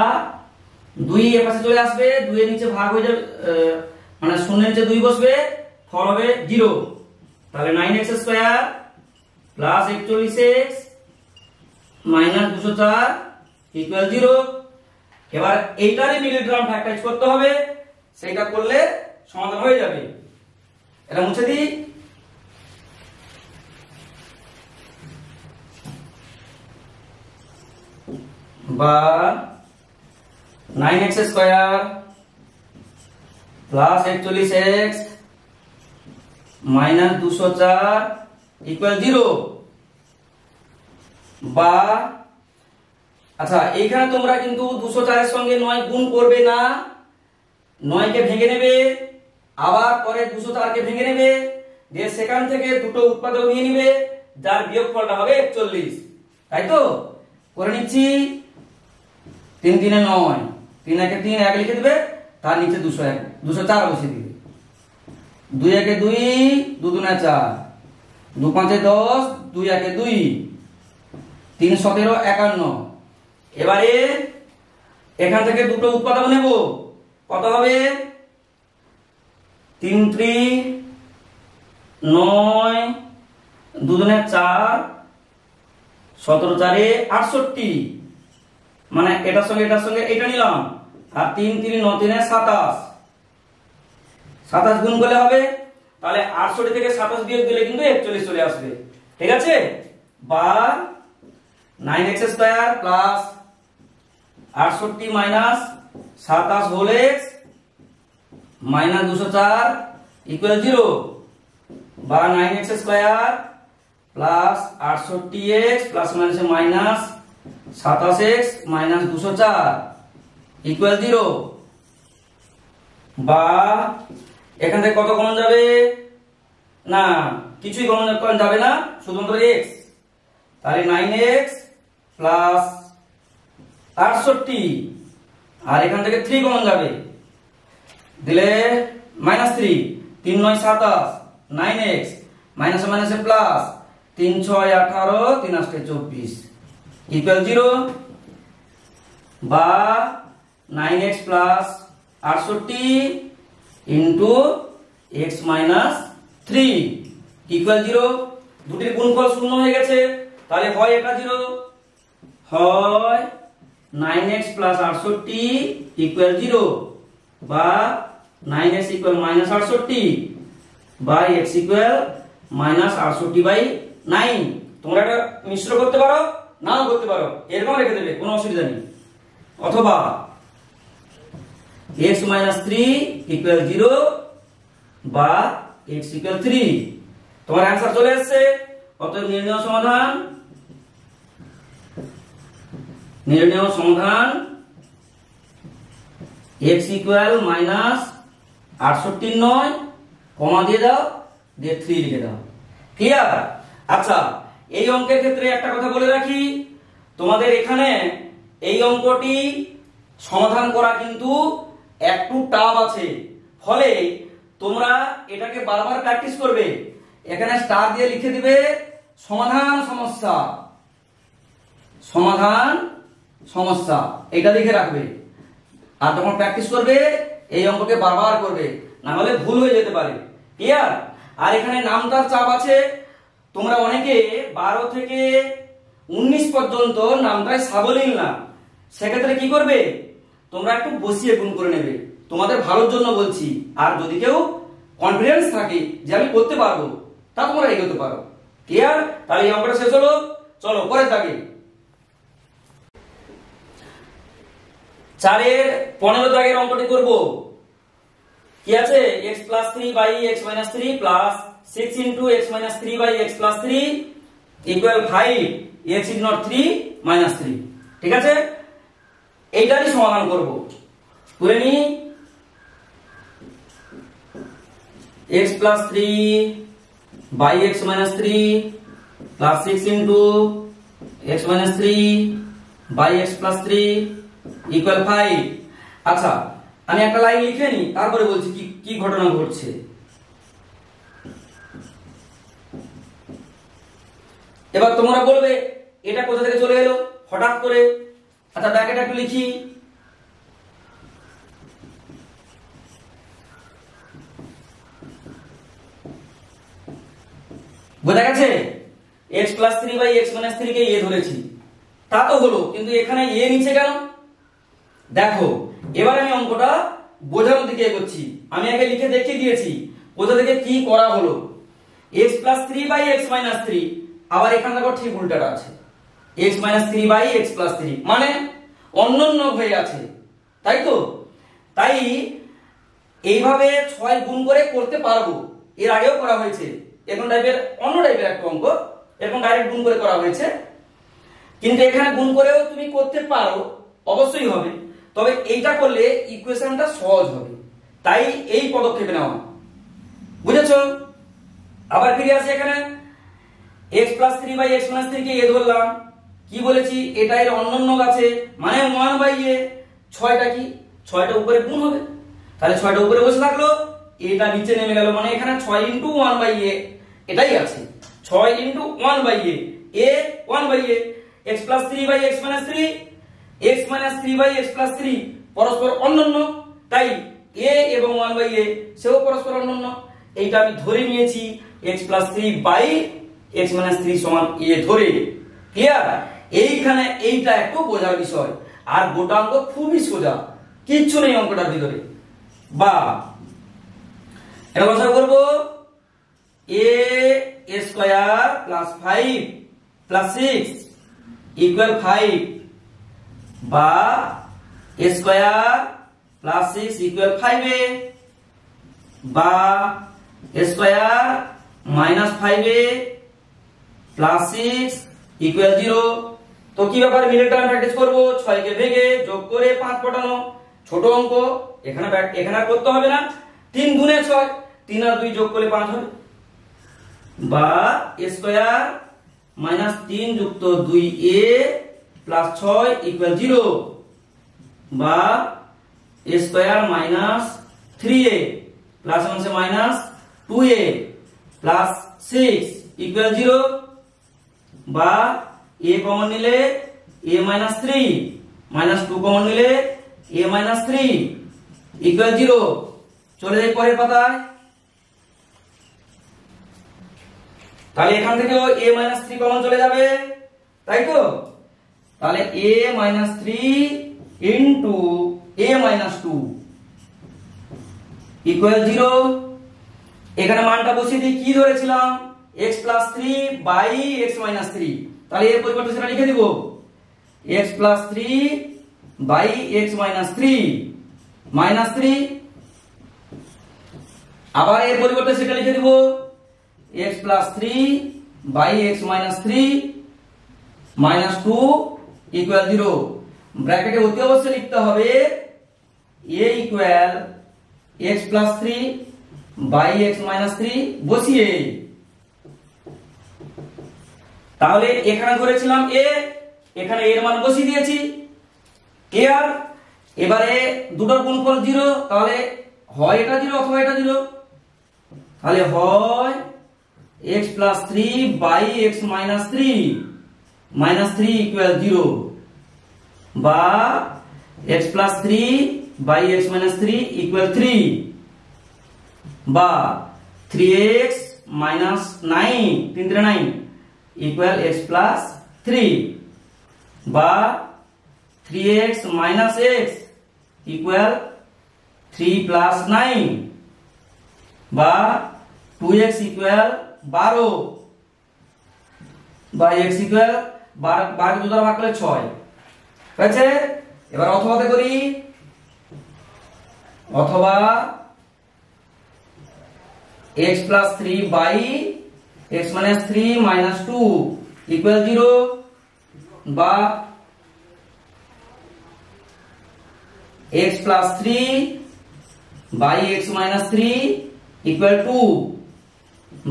2 এর পাশে চলে আসবে, 2 এর নিচে ভাগ হয়ে যাবে, মানে 0 এর নিচে 2 বসবে, ফল হবে 0, তাহলে 9x square plus 41x minus 204 equal 0। এবার এইটারই মিডল টার্ম ফ্যাক্টরাইজ করতে হবে, সেটা করলে সমাধান হয়ে যাবে। এটা মুছে দিই, বা 9x square plus 41x minus 204 equal 0, বা আচ্ছা এইখানে তোমরা কিন্তু 204 এর সঙ্গে 9 গুণ করবে না, 9 কে ভেঙে নেবে, আবার পরে 204 কে ভেঙে নেবে, দিয়ে সেখান থেকে দুটো উৎপাদক নিয়ে নেবে, যার বিয়োগফলটা হবে 41, তাই তো করে নিচ্ছি। 3 3 9, 3 1 3 1 লিখে দিবে, তার নিচে 201 204 বসিয়ে দিবে, 2 1 2 2 2 4 2 5 10 2 1 2 3 17 51। এবারে এখান থেকে দুটো উৎপাদক নেব, কত হবে 3 3 9 2 2 4 17 4 68, মানে এটার সঙ্গে এটা নিলাম, আর 3 3 9 3 27, 27 গুণ করলে হবে, তাহলে 68 থেকে 27 বিয়োগ দিলে কিন্তু 41 চলে আসবে, ঠিক আছে। বা 9x square plus 68 minus 27 whole x minus 204 equal 0, বা 9x স্কয়ার প্লাস 68x প্লাস মাইনাসে মাইনাস 27x মাইনাস 204 ইকুয়াল 0, বা এখান থেকে কত কমন যাবে, না কিছুই কমন যাবে না, শুধুমাত্র x, তাহলে 9x প্লাস 68, আর এখান থেকে 3 কমন যাবে, দিলে মাইনাস 3 3 9 27 9x মাইনাসে মাইনাসে প্লাস 3 6 18 3 8 24 ইকুয়াল 0, বা 9x plus 68 into x minus 3 equal 0। দুটির গুণফল শূন্য হয়ে গেছে, তাহলে হয় এটা 0, হয় 9x প্লাস 68 ইকুয়াল 0, বা 9x equal minus 68 by x equal minus 68/9। তোমরা এটা মিশ্র করতে পারো, নাও করতে পারো, এরকম রেখে দেবে, কোনো অসুবিধা নেই, অথবা x মাইনাস 3 ইকুয়াল 0 বা x ইকুয়াল 3। তোমার অ্যান্সার চলে আসছে। অতএব নির্ণয় সমাধান x ইকুয়াল মাইনাস 68 নয়, কমা দিয়ে দাও, দিয়ে 3 লিখে দাও। ক্লিয়ার? আচ্ছা, এই অঙ্কের ক্ষেত্রে একটা কথা বলে রাখি, তোমাদের এখানে এই অঙ্কটি সমাধান করা কিন্তু একটু টাফ আছে, ফলে তোমরা এটাকে বারবার প্র্যাকটিস করবে। এখানে স্টার দিয়ে লিখে দিবে সমাধান সমস্যা, সমাধান সমস্যা এটা লিখে রাখবে। আর যখন প্র্যাকটিস করবে এই অঙ্ককে বারবার করবে, না হলে ভুল হয়ে যেতে পারে। ক্লিয়ার? আর এখানে নামটার চাপ আছে, তোমরা অনেকে 12 থেকে 19 পর্যন্ত নামটাই সাবলীল না, সেক্ষেত্রে কি করবে তোমরা একটু বসিয়ে গুণ করে নেবে, তোমাদের ভালোর জন্য বলছি। আর যদি কেউ কনফিডেন্স থাকে যে আমি করতে পারবো, তা তোমরা এগোতে পারো। ক্লিয়ার? তাহলে এই অঙ্কটা শেষ হলো, চলো পরের দাগে। 4-এর 15 দাগের অঙ্কটি করব। কি আছে? x plus 3 by x minus 3 plus 6 into x minus 3 by x plus 3 equal 5, x is not 3 minus 3। ঠিক আছে, এইটারই সমাধান করব। করে নি x plus 3 by x minus 3 plus 6 into x minus 3 by x plus 3 equal 5। আচ্ছা, আমি একটা লাইন লিখে নি, তারপরে বলছি কি কি ঘটনা ঘটছে। এবার তোমরা বলবে এটা কোথা থেকে চলে এলো হঠাৎ করে। আচ্ছা, ব্র্যাকেটে একটু লিখি। বোঝা গেছে? x plus 3 by x minus 3 K a ধরেছি, তা তো হলো, কিন্তু এখানে a নিচে কেন? দেখো, এবার আমি অঙ্কটা বোঝানোর দিকে এগোচ্ছি। আমি আগে লিখে দেখিয়ে দিয়েছি কোথা থেকে কি করা হলো। x plus 3 by x minus 3, আবার এখানে দেখো ঠিক উল্টাটা আছে, x minus 3 by x plus 3, মানে অন্যন্য হয়ে আছে, তাই তো? তাই এইভাবে 6 গুণ করে করতে পারবো, এর আগেও করা হয়েছে। এখন টাইপের অন্য টাইপের একটা অঙ্ক, এরকম ডাইরেক্ট গুণ করে করা হয়েছে, কিন্তু এখানে গুণ করেও তুমি করতে পারো, অবশ্যই হবে, তবে এইটা করলে ইকুয়েশনটা সহজ হবে, তাই এই পদক্ষেপে নেওয়া। বুঝেছো? আবার ফিরে আসি এখানে, x plus 3 by x minus 3 K a ধরলাম। কি বলেছি? এটা এর অন্যন্য আছে, মানে 1 by a। 6টা কি? 6টা উপরে গুণ হবে, তাহলে 6টা উপরে বসে থাকলো, এটা নিচে নেমে গেল, মানে এখানে 6 into 1 by a এটাই আছে। 6 into 1 by a 1 by a। x plus 3 by x minus 3, x minus 3 by x plus 3 পরস্পর অন্যন্য, তাই a এবং 1 by a সেও পরস্পর অন্যন্য। এইটা আমি ধরে নিয়েছি x plus 3 by x minus 3 সমান a ধরে। ক্লিয়ার? এইখানে এইটা একটু বোঝার বিষয়, আর গোটা অঙ্ক খুবই সোজা, কিচ্ছু নেই অঙ্কটার ভিতরে। বা এটা বসা করব, a square plus 5 plus 6 equal 5, বা a square plus 6 equal 5a, বা a square minus 5a plus 6 equal 0। তো কি ব্যাপার, মিডল টার্ম প্র্যাকটিস করব। 6 কে ভেঙে যোগ করে 5 কাটানো, ছোট অঙ্ক, এখানে আর করতে হবে না। 3 গুণে 6, 3 আর 2 যোগ করলে 5 হবে, বা a স্কয়ার মাইনাস 3 যুক্ত 2a প্লাস 6 ইকুয়াল 0, বা a square minus 3a plus আছে মাইনাস 2a প্লাস 6 ইকুয়াল 0, বা a কমন নিলে a মাইনাস 3 মাইনাস 2 কমন নিলে a মাইনাস 3 ইকুয়াল 0। চলে যাই পরের পাতায়। তাহলে এখান থেকেও a মাইনাস 3 কমন চলে যাবে, তাই তো? তাহলে a minus 3 into a minus 2 equal 0। এখানে মানটা বসিয়ে দিই, কি ধরেছিলাম? x plus 3 by x minus 3, তাহলে এর পরিবর্তে সেটা লিখে দিব x plus 3 by x minus 3 minus 3, আবার এর পরিবর্তে সেটা লিখে দিব x plus 3 by x minus 3 minus 2 equal 0। ব্র্যাকেটে অতি অবশ্যই লিখতে হবে a equal x plus 3 by x minus 3 বসিয়ে। তাহলে এখানে ধরেছিলাম a, এখানে এর মান বসিয়ে দিয়েছি। ক্লিয়ার? এবারে দুটোর গুণফল 0, তাহলে হয় এটা 0 অথবা এটা 0, তাহলে হয় x plus 3 by x minus 3 minus 3 equal 0 বা x plus 3 by x minus 3 equal 3 বা 3x minus 9 3 3 9 equal x plus 3 বা 3x minus x equal 3 plus 9 বা 2x equal 12 বা x equal 12 কে 2 দ্বারা ভাগ করলে 6 হয়েছে। এবার অথবাতে করি, অথবা x plus 3 by x minus 3 minus 2 equal 0 বা x plus 3 by x minus 3 equal 2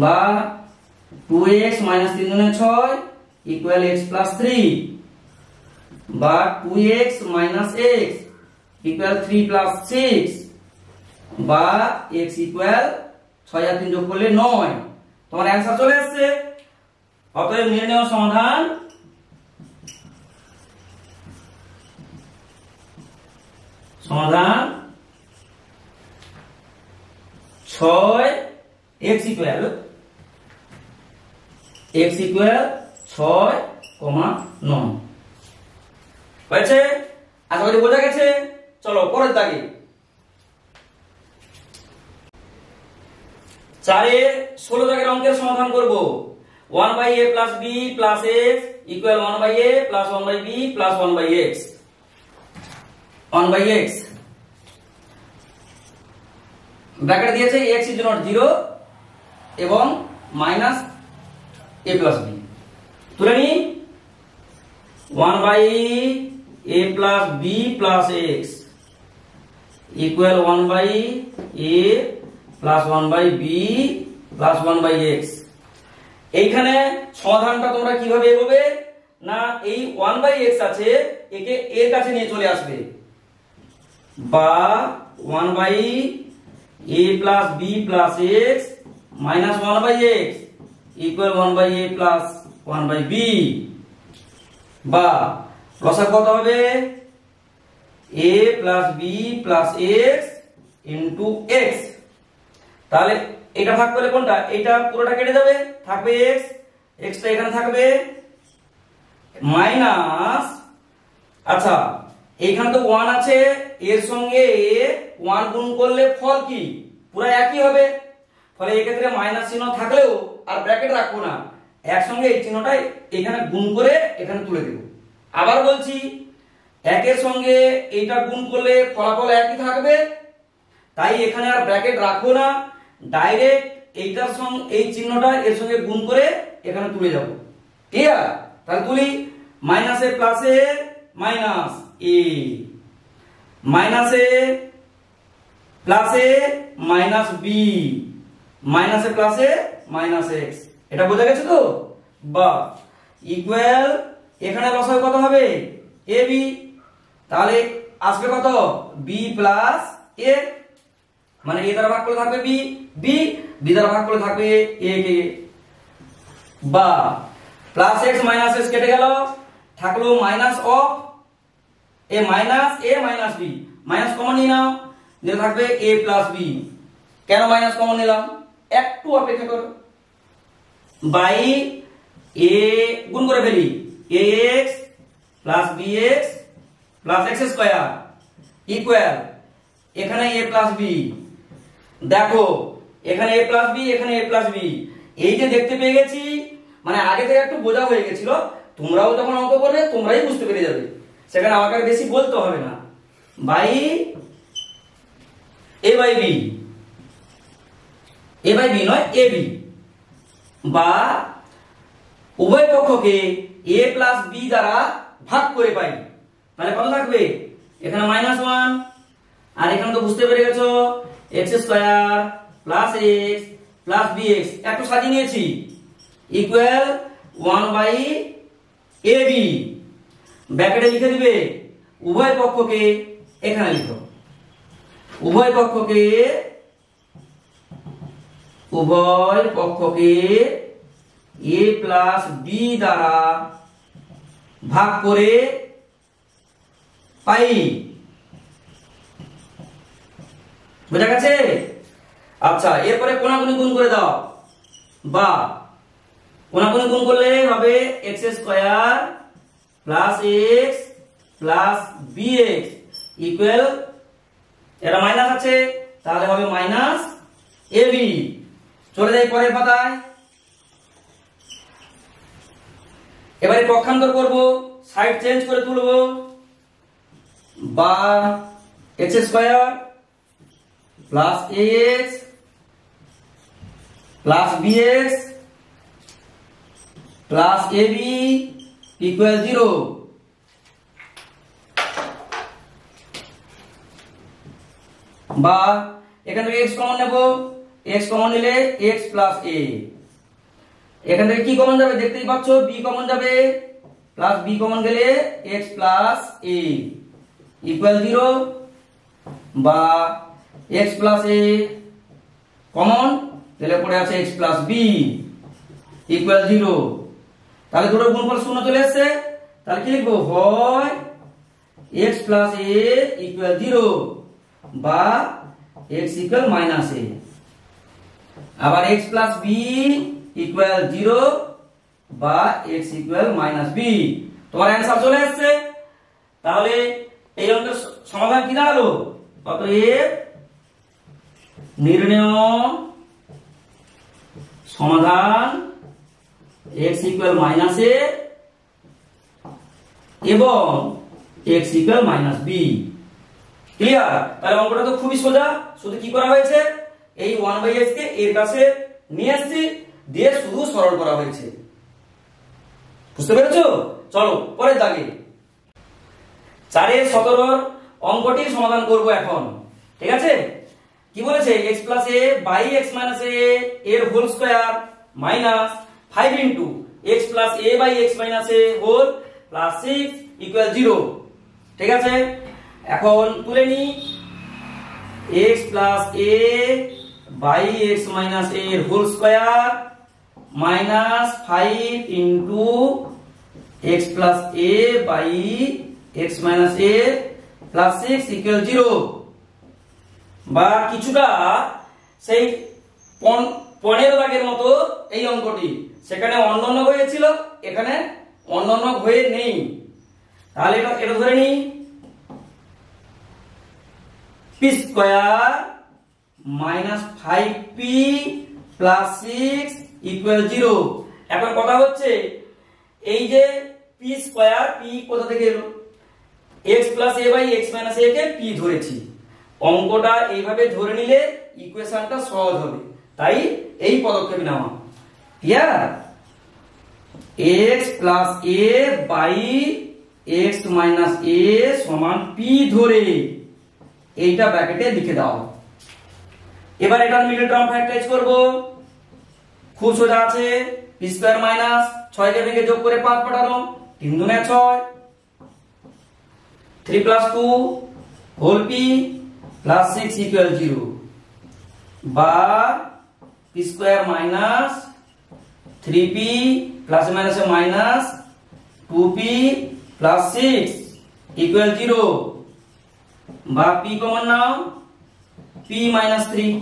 বা 2x minus 3 গুণে 6 equal x plus 3 বা 2x minus x equal 3 plus 6 বা x equal 6 আর 3 যোগ করলে 9। তোমার অ্যানসার চলে আসছে। অতএব নির্ণয় সমাধান সমাধান 6 x equal 6,9 হয়েছে। আশা করি বোঝা গেছে। চলো পরের দাগে 4 এর 16 দাগের অঙ্কের সমাধান করব। 1/a plus b plus x equal 1/a plus 1/b plus 1/x 1/x bracket দিয়েছে x is not 0 এবং minus a plus b তুলে নি 1/a plus b plus x equal 1/a plus 1/b plus 1/x। এইখানে সমাধানটা তোমরা কিভাবে এগোবে না, এই 1/x আছে একে এর কাছে নিয়ে চলে আসবে বা 1/a plus b plus x minus 1/x equal 1/a plus 1/b বা লসাগু কত হবে a plus b plus x into x। তাহলে এটা ভাগ করলে কোনটা, এটা পুরোটা কেটে যাবে, থাকবে x, x টা এখানে থাকবে মাইনাস, আচ্ছা এখানে তো 1 আছে, এর সঙ্গে 1 গুণ করলে ফল কি পুরো একই হবে, ফলে এই ক্ষেত্রে মাইনাস চিহ্ন থাকলেও আর ব্র্যাকেট রাখবো না, একসঙ্গে এই চিহ্নটাই এখানে গুণ করে এখানে তুলে দেব। আবার বলছি একের সঙ্গে এইটা গুণ করলে ফলাফল একই থাকবে, তাই এখানে আর ব্র্যাকেট রাখবো না, ডাইরেক্ট এইটার সঙ্গে এই চিহ্নটা এর সঙ্গে গুণ করে এখানে তুলে যাব। ঠিক আছে, তাহলে তুলি মাইনাসে প্লাসে মাইনাস এ, মাইনাসে প্লাসে মাইনাস বি, মাইনাসে প্লাসে মাইনাস এক্স। এটা বোঝা গেছে তো? বা ইকুয়াল এখানে লসাগু কত হবে এ বি, তাহলে আসবে কত বি প্লাস এ, মানে এ দ্বারা ভাগ করলে থাকবে বি, বি বি দ্বারা ভাগ করলে থাকবে এ কে, বা প্লাস এক্স মাইনাস এক্স কেটে গেল, থাকলো minus of A minus B, minus common নিয়ে নাও, যে থাকবে এ প্লাস বি। কেন মাইনাস কমন নিলাম একটু অপেক্ষা করো, বাই এ গুণ করে ফেলি A x plus B x plus x square equal এখানে এ প্লাস বি, দেখো এখানে এ প্লাস বি, এখানে এ প্লাস বি, এই যে দেখতে পেয়ে গেছি, মানে আগে থেকে একটু বোঝা হয়ে গেছিল, তোমরাও যখন অঙ্ক করবে তোমরাই বুঝতে পেরে যাবে, সেখানে আমাকে আর বেশি বলতে হবে না। By A by B, A by B নয় এ বি, বা উভয় পক্ষকে এ প্লাস বি দ্বারা ভাগ করে পাই, তাহলে কত থাকবে এখানে মাইনাস ওয়ান, আর এখানে তো বুঝতে পেরে গেছো x square plus x plus B x একটু সাজিয়ে নিয়েছি ইকুয়াল 1 এ বি, ব্র্যাকেটে লিখে দিবে উভয় পক্ষকে, এখানে লিখো উভয় পক্ষকে উভয় পক্ষকে a প্লাস বি দ্বারা ভাগ করে পাই। বোঝা গেছে? আচ্ছা, এরপরে কোনাকুনি গুণ করে দাও, বা কোনাকুনি গুণ করলে হবে x square plus x plus B x equal, এটা মাইনাস আছে তাহলে হবে মাইনাস এ বি। চলে যাই পরের পাতায়। এবারে পক্ষান্তর করব, সাইড চেঞ্জ করে তুলব, বা x square plus x plus B x plus A B equal 0। বা এখান থেকে x কমন নেব, x কমন নিলে x প্লাস a, এখান থেকে কি কমন যাবে দেখতেই পাচ্ছ, b কমন যাবে, প্লাস b কমন গেলে x প্লাস a ইকুয়াল 0। বা x প্লাস a কমন তাহলে পড়ে আছে x প্লাস b ইকুয়াল 0। তাহলে দুটোর গুণফল শূন্য চলে আসছে, তাহলে কি লিখবো, হয় x প্লাস a ইকুয়াল 0 বা x ইকুয়াল মাইনাস a, আবার x প্লাস b ইকুয়াল 0 বা x ইকুয়াল মাইনাস b। তোমার অ্যান্সার চলে আসছে। তাহলে এই অঙ্কের সমাধান কি দাঁড়ালো, অতএব নির্ণেয় সমাধান x ইকুয়াল মাইনাস a এবং x equal minus b। Clear? তাহলে অঙ্কটা তো খুবই সোজা, শুধু কি করা হয়েছে, এই 1/x কে এর কাছে নিয়ে আসছি, দিয়ে শুধু সরল করা হয়েছে। বুঝতে পেরেছো? চলো পরের দাগে 4-17 অঙ্কটির সমাধান করব এখন। ঠিক আছে? কি বলেছে, x plus a by x minus a এর whole square minus 5 into x plus a by x minus a whole plus 6 equal 0। ঠিক আছে, এখন তুলে নি x plus a by x minus a এর whole square minus 5 into x plus a by x minus a plus 6 equal 0। বা কিছুটা সেই 15 দাগের মতো এই অঙ্কটি, সেখানে অন্যান্য হয়েছিল, এখানে অন্যান্য হয়ে নেই। তাহলে এটা ধরে নিই, P square minus 5p plus 6 equal 0। এখন কথা হচ্ছে, এই যে পি স্কয়ার, পি কোথা থেকে এলো, x plus a by x minus a কে p ধরেছি। অঙ্কটা এইভাবে ধরে নিলে ইকুয়েশনটা সহজ হবে, তাই এই পদক্ষেপ নেওয়া। Clear? x plus a by x minus a সমান p ধরে এইটা ব্র্যাকেটে লিখে দাও। এবার এটার মিডল টার্ম ফ্যাক্টরাইজ করব, খুব সোজা আছে, p স্কয়ার মাইনাস 6 কে ভেঙে যোগ করে 5 পাঠানো, 3 দুনে 6, 3 plus 2 whole p plus 6 equal 0। বা p square minus 3p plus minus minus 2p plus 6 equal 0। বা p কমন নাও, p মাইনাস 3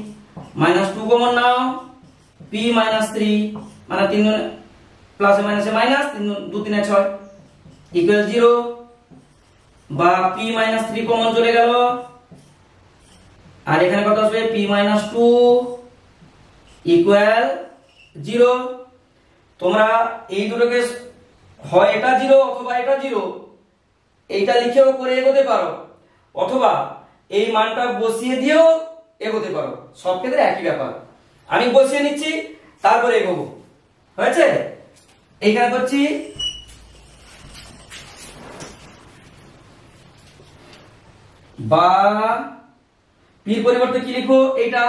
মাইনাস 2 কমন নাও, p মাইনাস 3 মানে 3 দুনে প্লাস মাইনাস মাইনাস 3 2 3 6 ইকুয়াল 0। বা p মাইনাস 3 কমন চলে গেল, আর এখানে কত আসবে, p মাইনাস 2 ইকুয়াল 0। তোমরা এই দুটোকে হয় এটা 0 অথবা এটা 0 এইটা লিখেও করে এগোতে পারো, অথবা এই মানটা বসিয়ে দিয়েও এগোতে পারো, সব ক্ষেত্রে একই ব্যাপার। আমি বসিয়ে নিচ্ছি, তারপরে এগোবো। হয়েছে? এইখানে করছি বা p এর পরিবর্তে কি লিখবো, এটা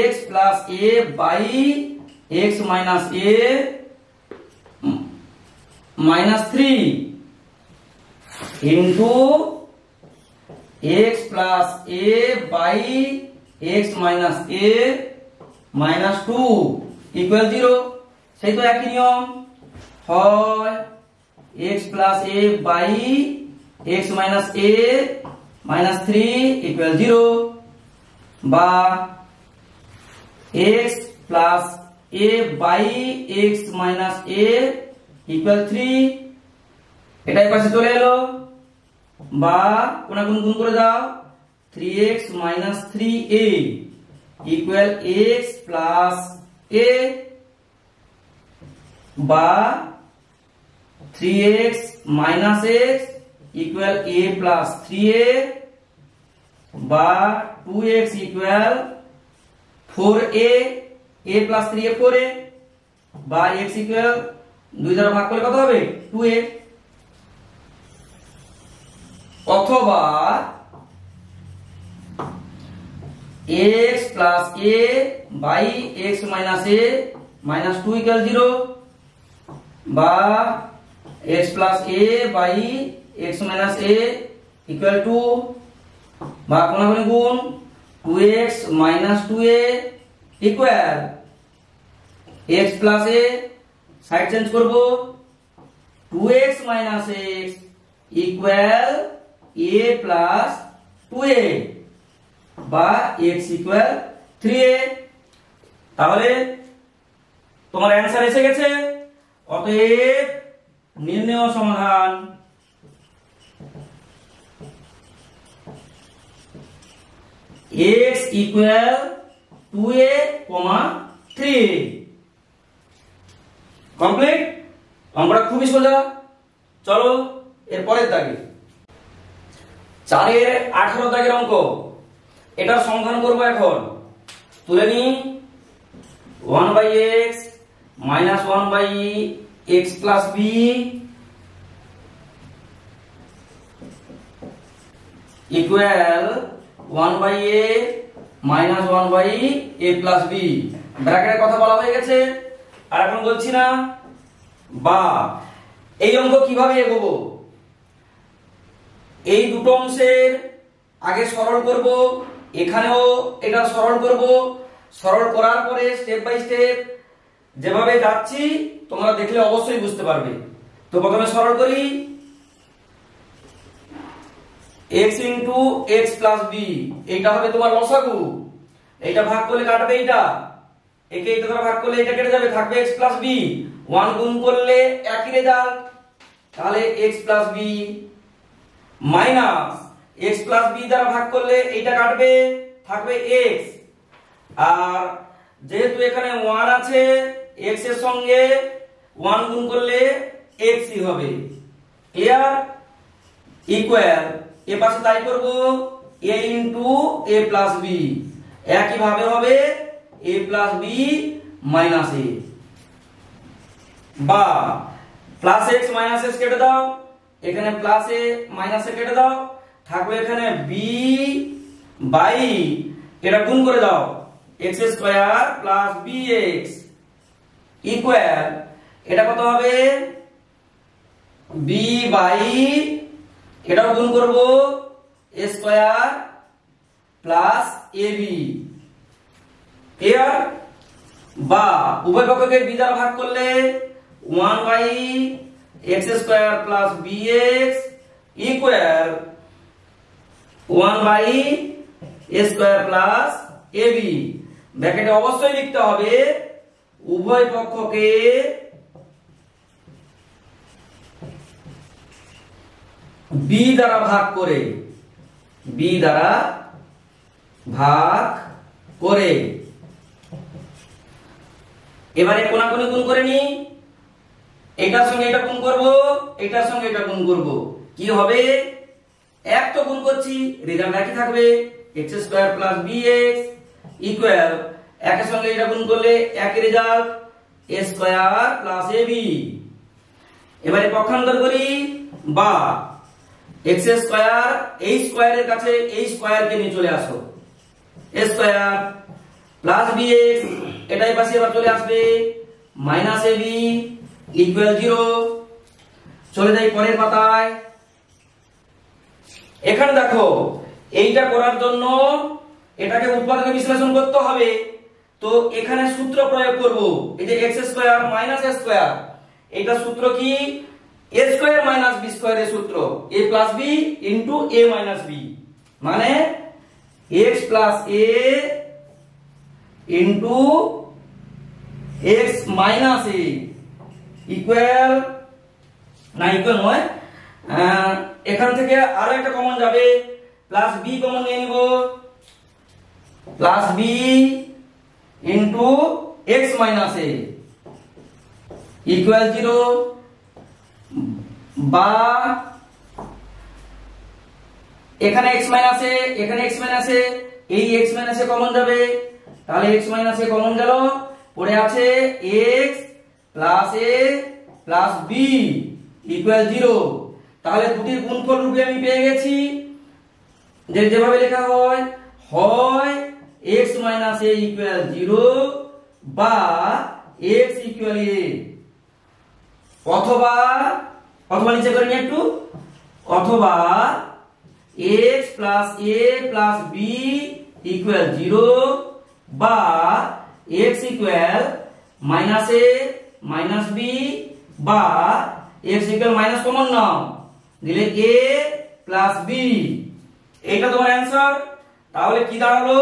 x plus a by x minus a minus 3 into x plus a by x minus a minus 2 equal 0। সেই তো একই নিয়ম, হয় x plus a by x minus a minus 3 equal 0, বা x plus a by x minus a equal 3, এটাই পাশে চলে এলো, বা কোনাকুনি গুণ করে দাও, 3x minus 3a equal x plus a, বা 3x minus x equal a plus 3a, বা 2x equal 4a, a plus 3a 4a, বা x ইকুয়াল 2 দ্বারা ভাগ করলে কত হবে 2a, অথবা x plus a by x minus a minus 2 equal 0, বা x plus a by x minus a equal 2, বা কোনাকুনি গুণ 2x minus 2a equal x plus a, side change করব, 2x minus x equal a plus 2a, বা x equal 3a। তাহলে তোমার answer এসে গেছে। অতএব নির্ণেয় সমাধান x equal 2a, 3a। Complete. অঙ্কটা খুবই সোজা। চলো এর পরের দাগে, 4-এর 18 দাগের অঙ্ক, এটার সমাধান করব এখন। তুলে নি 1/x minus 1/x plus b equal 1/a minus 1/a plus b। ব্র্যাকেটের কথা বলা হয়ে গেছে, আর এখন বলছি না। বা এই অঙ্ক কিভাবে এগোবো, এই দুটো অংশের আগে সরল করব, এখানেও এটা সরল করব। সরল করার পরে স্টেপ বাই স্টেপ যেভাবে যাচ্ছি তোমরা দেখলে অবশ্যই বুঝতে পারবে। তো প্রথমে সরল করি, x into x plus b, এইটা হবে তোমার লসাগু। এইটা ভাগ করলে কাটবে এইটা, একে এইটা দ্বারা ভাগ করলে এটা কেটে যাবে, থাকবে x প্লাস b। 1 গুণ করলে একই রেজাল্ট, তাহলে x plus b minus x plus b দ্বারা ভাগ করলে এইটা কাটবে, থাকবে x। আর যেহেতু এখানে 1 আছে, x এর সঙ্গে 1 গুণ করলে x ই হবে। ক্লিয়ার? ইকুয়াল, এ পাশে তাই করব, a into a plus b, একই ভাবে হবে a plus b minus a, বা প্লাস x মাইনাস x কেটে দাও, এখানে প্লাস a মাইনাস a কেটে দাও, থাকবে এখানে b বাই, এটা গুণ করে দাও, x square plus bx equal, এটা কত হবে b বাই, এটাও গুণ করব a square plus ab। Clear? বা উভয় পক্ষকে b দ্বারা ভাগ করলে 1 by x square plus bx equal 1 by a square plus ab। ব্র্যাকেটে অবশ্যই লিখতে হবে উভয় পক্ষকে b দ্বারা ভাগ করে, b দ্বারা ভাগ করে। এবারে কোনাকুনি গুণ করে নি, এটার সঙ্গে এটা গুণ করব, এটার সঙ্গে এটা গুণ করব, কি হবে, এক তো গুণ করছি, রেজাল্ট একই থাকবে, x square plus bx equal, একের সঙ্গে এটা গুণ করলে একই result, a square plus ab। এবারে পক্ষান্তর করি, বা x স্কয়ার, এই স্কয়ারের কাছে এই স্কয়ারকে নিয়ে চলে আসো, a স্কয়ার প্লাস bx, এটাই পাশে এবার চলে আসবে, মাইনাস ab ইকুয়াল 0। চলে যাই পরের পাতায়। এখানে দেখো, এইটা করার জন্য এটাকে উৎপাদকে বিশ্লেষণ করতে হবে। তো এখানে সূত্র প্রয়োগ করব, এই যে x square minus a square, এটা সূত্র কি a স্কয়ার মাইনাস b স্কয়ারের সূত্র, a plus b into a minus b, মানে x plus a into x minus a equal, না ইকুয়াল নয়, এখান থেকে আরো একটা কমন যাবে, প্লাস b কমন নিয়ে নিব, plus b into x minus a equal 0, বা এখানে x মাইনাস a, এখানে x মাইনাস a, এই x মাইনাস a কমন যাবে, তাহলে x মাইনাস a কমন গেল, পড়ে আছে x plus a plus b equal 0। তাহলে দুটির গুণফল রূপে আমি পেয়ে গেছি, যে যেভাবে লেখা হয়, হয় x মাইনাস a ইকুয়াল 0 বা x ইকুয়াল a, অথবা নিচে করে নিয়ে একটু, অথবা x plus a plus b equal 0 বা x equal minus a minus b বা x ইকুয়াল মাইনাস কমন নাও দিলে a প্লাস b, এইটা তোমার অ্যান্সার। তাহলে কি দাঁড়ালো,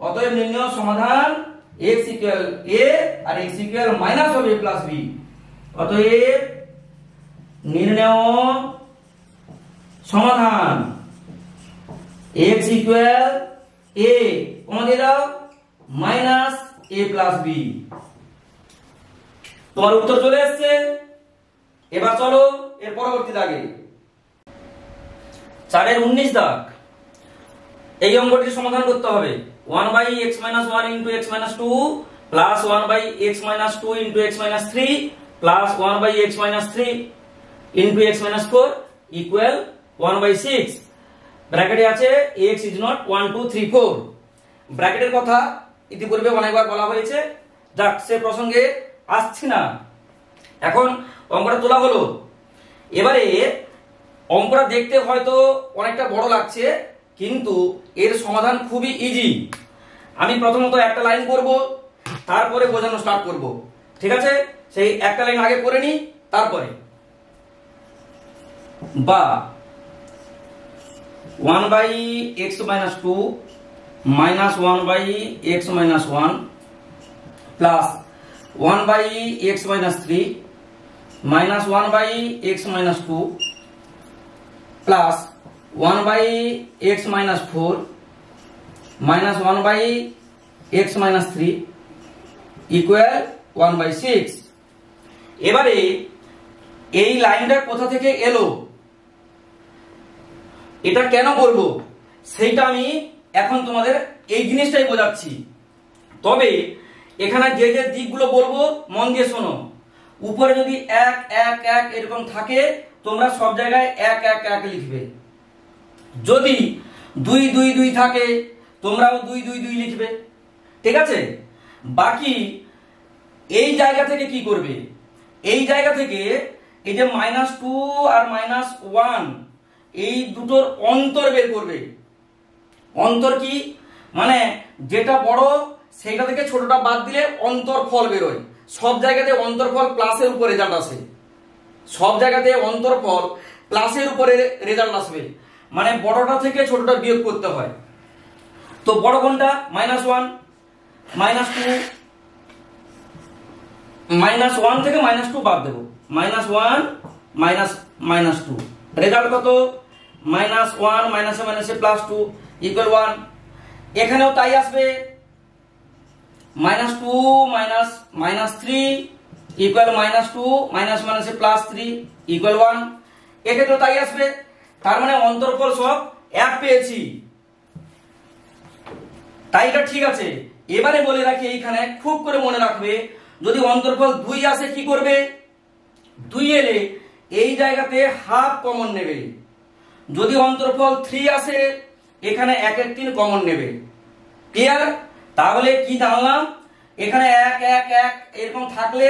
অতএব নির্ণয় সমাধান x ইকুয়াল a আর x ইকুয়াল মাইনাস হবে a প্লাস b, অতএব নির্ণয় সমাধান x ইকুয়াল a কমন দিয়ে দাও মাইনাস a প্লাস b। তোমার উত্তর চলে এসেছে। এবার চলো এর পরবর্তী দাগে, 4 এর 19 দাগ, এই অঙ্কটির সমাধান করতে হবে। 1/x - 1 * x - 2 plus 1/x - 2 * x - 3 plus 1/x - 3 * x - 4 equal 1/6। ব্র্যাকেটে আছে x is not 1 2 3 4। ব্র্যাকেটের কথা ইতিপূর্বে অনেকবার বলা হয়েছে, যাক সে প্রসঙ্গে আসছি না। এখন অঙ্কটা তোলা হলো। এবারে অঙ্কটা দেখতে হয়তো অনেকটা বড় লাগছে, কিন্তু এর সমাধান খুবই ইজি। আমি প্রথমত একটা লাইন করব, তারপরে বোঝানো স্টার্ট করব, ঠিক আছে? সেই একটা লাইন আগে করে নি, তারপরে বা 1/x - 2 minus 1/x - 1 plus 1/x - 3 minus 1/x - 2 plus 1/x - 4 minus 1/x - 3 equal 1/6। এবারে এই লাইনটা কোথা থেকে এলো, এটা কেন করব, সেইটা আমি এখন তোমাদের এই জিনিসটাই বোঝাচ্ছি। তবে এখানে যে যে দিকগুলো বলবো মন দিয়ে শোনো। উপরে যদি 1 1 1 এরকম থাকে, তোমরা সব জায়গায় 1 1 1 লিখবে। যদি 2 2 2 থাকে, তোমরাও 2 2 2 লিখবে, ঠিক আছে? বাকি এই জায়গা থেকে কি করবে, এই জায়গা থেকে এই যে -2 আর -1 এই দুটোর অন্তর বের করবে। অন্তর কি মানে, যেটা বড় সেটা থেকে ছোটটা বাদ দিলে অন্তরফল বেরোয়। সব জায়গাতে অন্তরফল প্লাসের উপরে রেজাল্ট আসে, সব জায়গাতে অন্তরফল প্লাসের উপরে রেজাল্ট আসবে, মানে বড়টা থেকে ছোটটা বিয়োগ করতে হয়। তো বড় কোনটা, -1 -2, -1 থেকে -2 বাদ দেব, -1 -2 রেজাল্ট কত, -1 -2 ইকুয়াল 1। এখানেও তাই আসবে, -2 -3 ইকুয়াল -2 -3 ইকুয়াল 1। এক্ষেত্রেও তাই আসবে। তার মানে অন্তরফল সব 1 পেয়েছি, তাই এটা ঠিক আছে। এবারে বলে রাখি, এইখানে খুব করে মনে রাখবে, যদি অন্তরফল 2 আসে কি করবে, 2 এলে এই জায়গাতে হাফ কমন নেবে। যদি অন্তরফল 3 আসে, এখানে 1 এর 3 কমন নেবে। ক্লিয়ার? তাহলে কি জানলাম, এখানে 1 1 1 এরকম থাকলে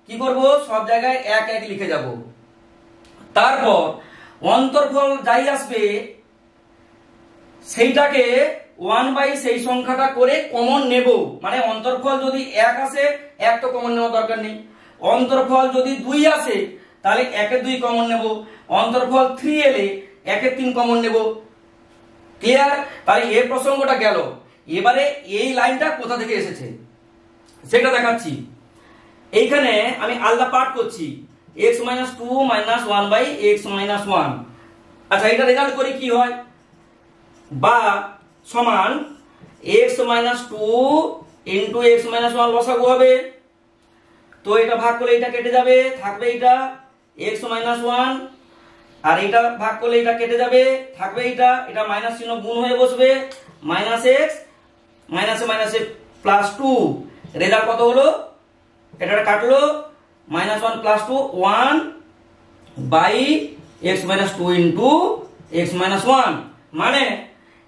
কি করব, সব জায়গায় 1 1 লিখে যাব। তারপর অন্তরফল যাই আসবে সেইটাকে 1 বাই সেই সংখ্যাটা করে কমন নেব, মানে অন্তরফল যদি 1 আসে 1 তো কমন নেওয়ার দরকার নেই, অন্তরফল যদি 2 আসে তাহলে 1 এর 2 কমন নেব, অন্তরফল 3 এলে 1 এর 3 কমন নেব। ক্লিয়ার? তাহলে এই প্রসঙ্গটা গেল। এবারে এই লাইনটা কোথা থেকে এসেছে সেটা দেখাচ্ছি। এইখানে আমি আলাদা পার্ট করছি, x - 2 - 1/x - 1। আচ্ছা, এটা রেজাল্ট করি কি হয়, বা সমান x - 2 ইনটু x - 1 লসাগু হবে। তো এটা ভাগ করলে এটা কেটে যাবে, থাকবে এটা x - 1, আর এটা ভাগ করলে এটা কেটে যাবে, থাকবে এটা, এটা মাইনাস চিহ্ন গুণ হয়ে বসবে, -x মাইনাসে মাইনাসে +2। রেজাল্ট কত হলো, এটা কাটলো -1 + 2 1/x - 2 ইনটু x - 1। মানে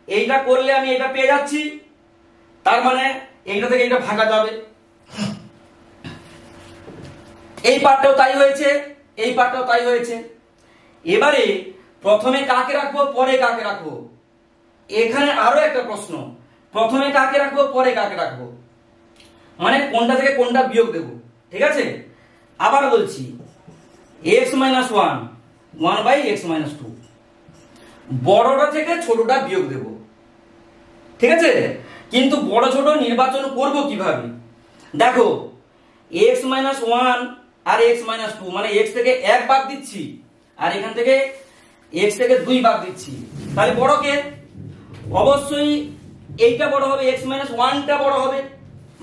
এইটা করলে আমি এটা পেয়ে যাচ্ছি, তার মানে এইটা থেকে এটা ভাঙা যাবে। এই পার্টটাও তাই হয়েছে, এই পার্টটাও তাই হয়েছে। এবারে প্রথমে কাকে রাখবো পরে কাকে রাখবো, এখানে আরো একটা প্রশ্ন, প্রথমে কাকে রাখবো পরে কাকে রাখবো, মানে কোনটা থেকে কোনটা বিয়োগ দেব। ঠিক আছে, আবার বলছি, x - 1 1/x - 2, বড়টা থেকে ছোটটা বিয়োগ দেব। ঠিক আছে, কিন্তু বড় ছোট নির্বাচন করব কিভাবে, দেখো x - 1 আর x - 2, মানে x থেকে 1 বাদ দিচ্ছি আর এখান থেকে x থেকে 2 বাদ দিচ্ছি, তাহলে বড় কে? অবশ্যই এইটা বড় হবে, x - 1টা বড় হবে,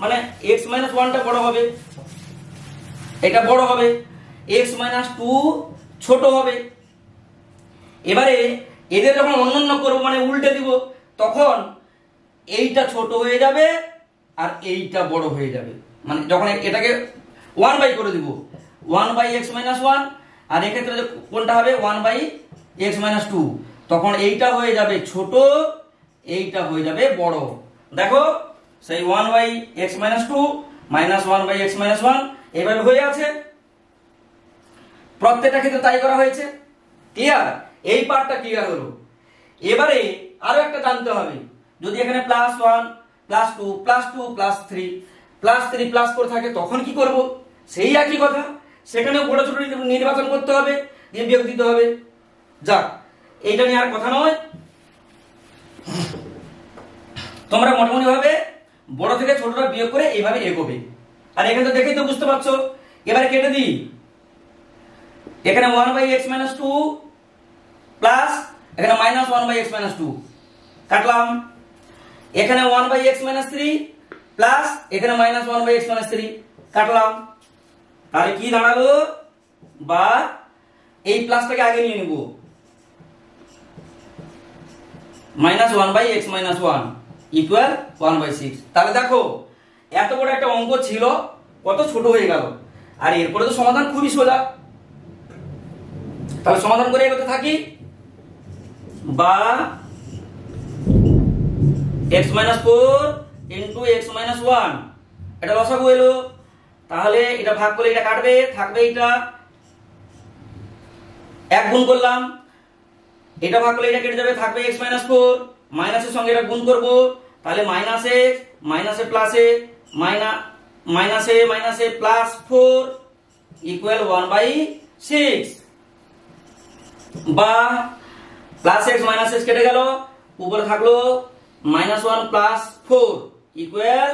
মানে x - 1টা বড় হবে, এটা বড় হবে, x - 2 ছোট হবে। এবারে এদের যখন অন্যান্য করব, মানে উল্টে দিব, তখন এইটা ছোট হয়ে যাবে আর এইটা বড় হয়ে যাবে, মানে যখন এটাকে 1 করে দিব 1/x - 1, আর এক্ষেত্রে কোনটা হবে 1/x - 2, তখন এইটা হয়ে যাবে ছোট, এইটা হয়ে যাবে বড়। দেখো সেই 1/x - 2 -1/x - 1 এভাবে হয়ে আছে, প্রত্যেকটা ক্ষেত্রে তাই করা হয়েছে। ক্লিয়ার? এই পার্টটা ক্লিয়ার হলো। এবারে আরো একটা জানতে হবে, যদি এখানে +1 +2 +2 +3 +3 +4 থাকে তখন কি করব, সেই একই কথা, সেখানে বড় ছোট নির্বাচন করতে হবে, দিয়ে বিয়োগ দিতে হবে। যাক, এইটা নিয়ে আর কথা নয়, তোমরা মোটামুটি ভাবে বড় থেকে ছোটটা বিয়োগ করে এইভাবে এগোবে। আর এখানে তো দেখেই তো বুঝতে পারছো। এবারে কেটে দিই, এখানে 1/x - 2 প্লাস এখানে -1/x - 2 কাটলাম, এখানে 1/x - 3 প্লাস এখানে -1/x - 3 কাটলাম। তাহলে কি দাঁড়ালো, বা এই প্লাসটাকে আগে নিয়ে নিব, -1/x - 1 ইকুয়াল 1/6। তাহলে দেখো এত বড় একটা অঙ্ক ছিল, কত ছোট হয়ে গেল, আর এরপরে তো সমাধান খুবই সোজা। তাহলে সমাধান করে এগোতে থাকি, বা x - 4 ইনটু x - 1, এটা লসাগু এলো, তাহলে এটা ভাগ করলে এটা কাটবে, থাকবে এটা, 1 গুণ করলাম, এটা ভাগ করলে এটা কেটে যাবে, থাকবে x - 4, মাইনাসের সঙ্গে এটা গুণ করব, তাহলে -x মাইনাসে প্লাসে মাইনাসে মাইনাসে +4 ইকুয়াল 1/6, বা +x - x কেটে গেল, উপরে থাকলো -1 + 4 ইকুয়াল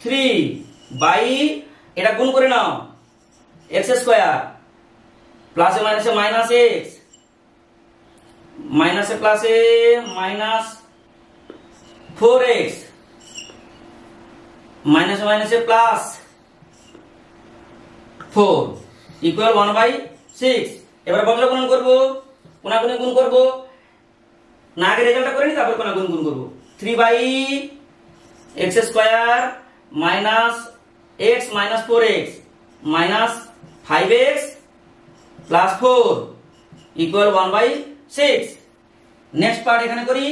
3 বাই, এটা গুণ করে নাও x², প্লাসে মাইনাসে -x, মাইনাসে প্লাসে -4x, মাইনাসে মাইনাসে +4 ইকুয়াল 1/6। এবার বজ্র গুণন করব, কোনাগুনি গুণ করব, না আগে রেজাল্টটা করে নি তারপর কোনাগুনি গুণ করব। 3/x² minus x minus 4x minus 5x plus 4 equal 1/6। Next part এখানে করি,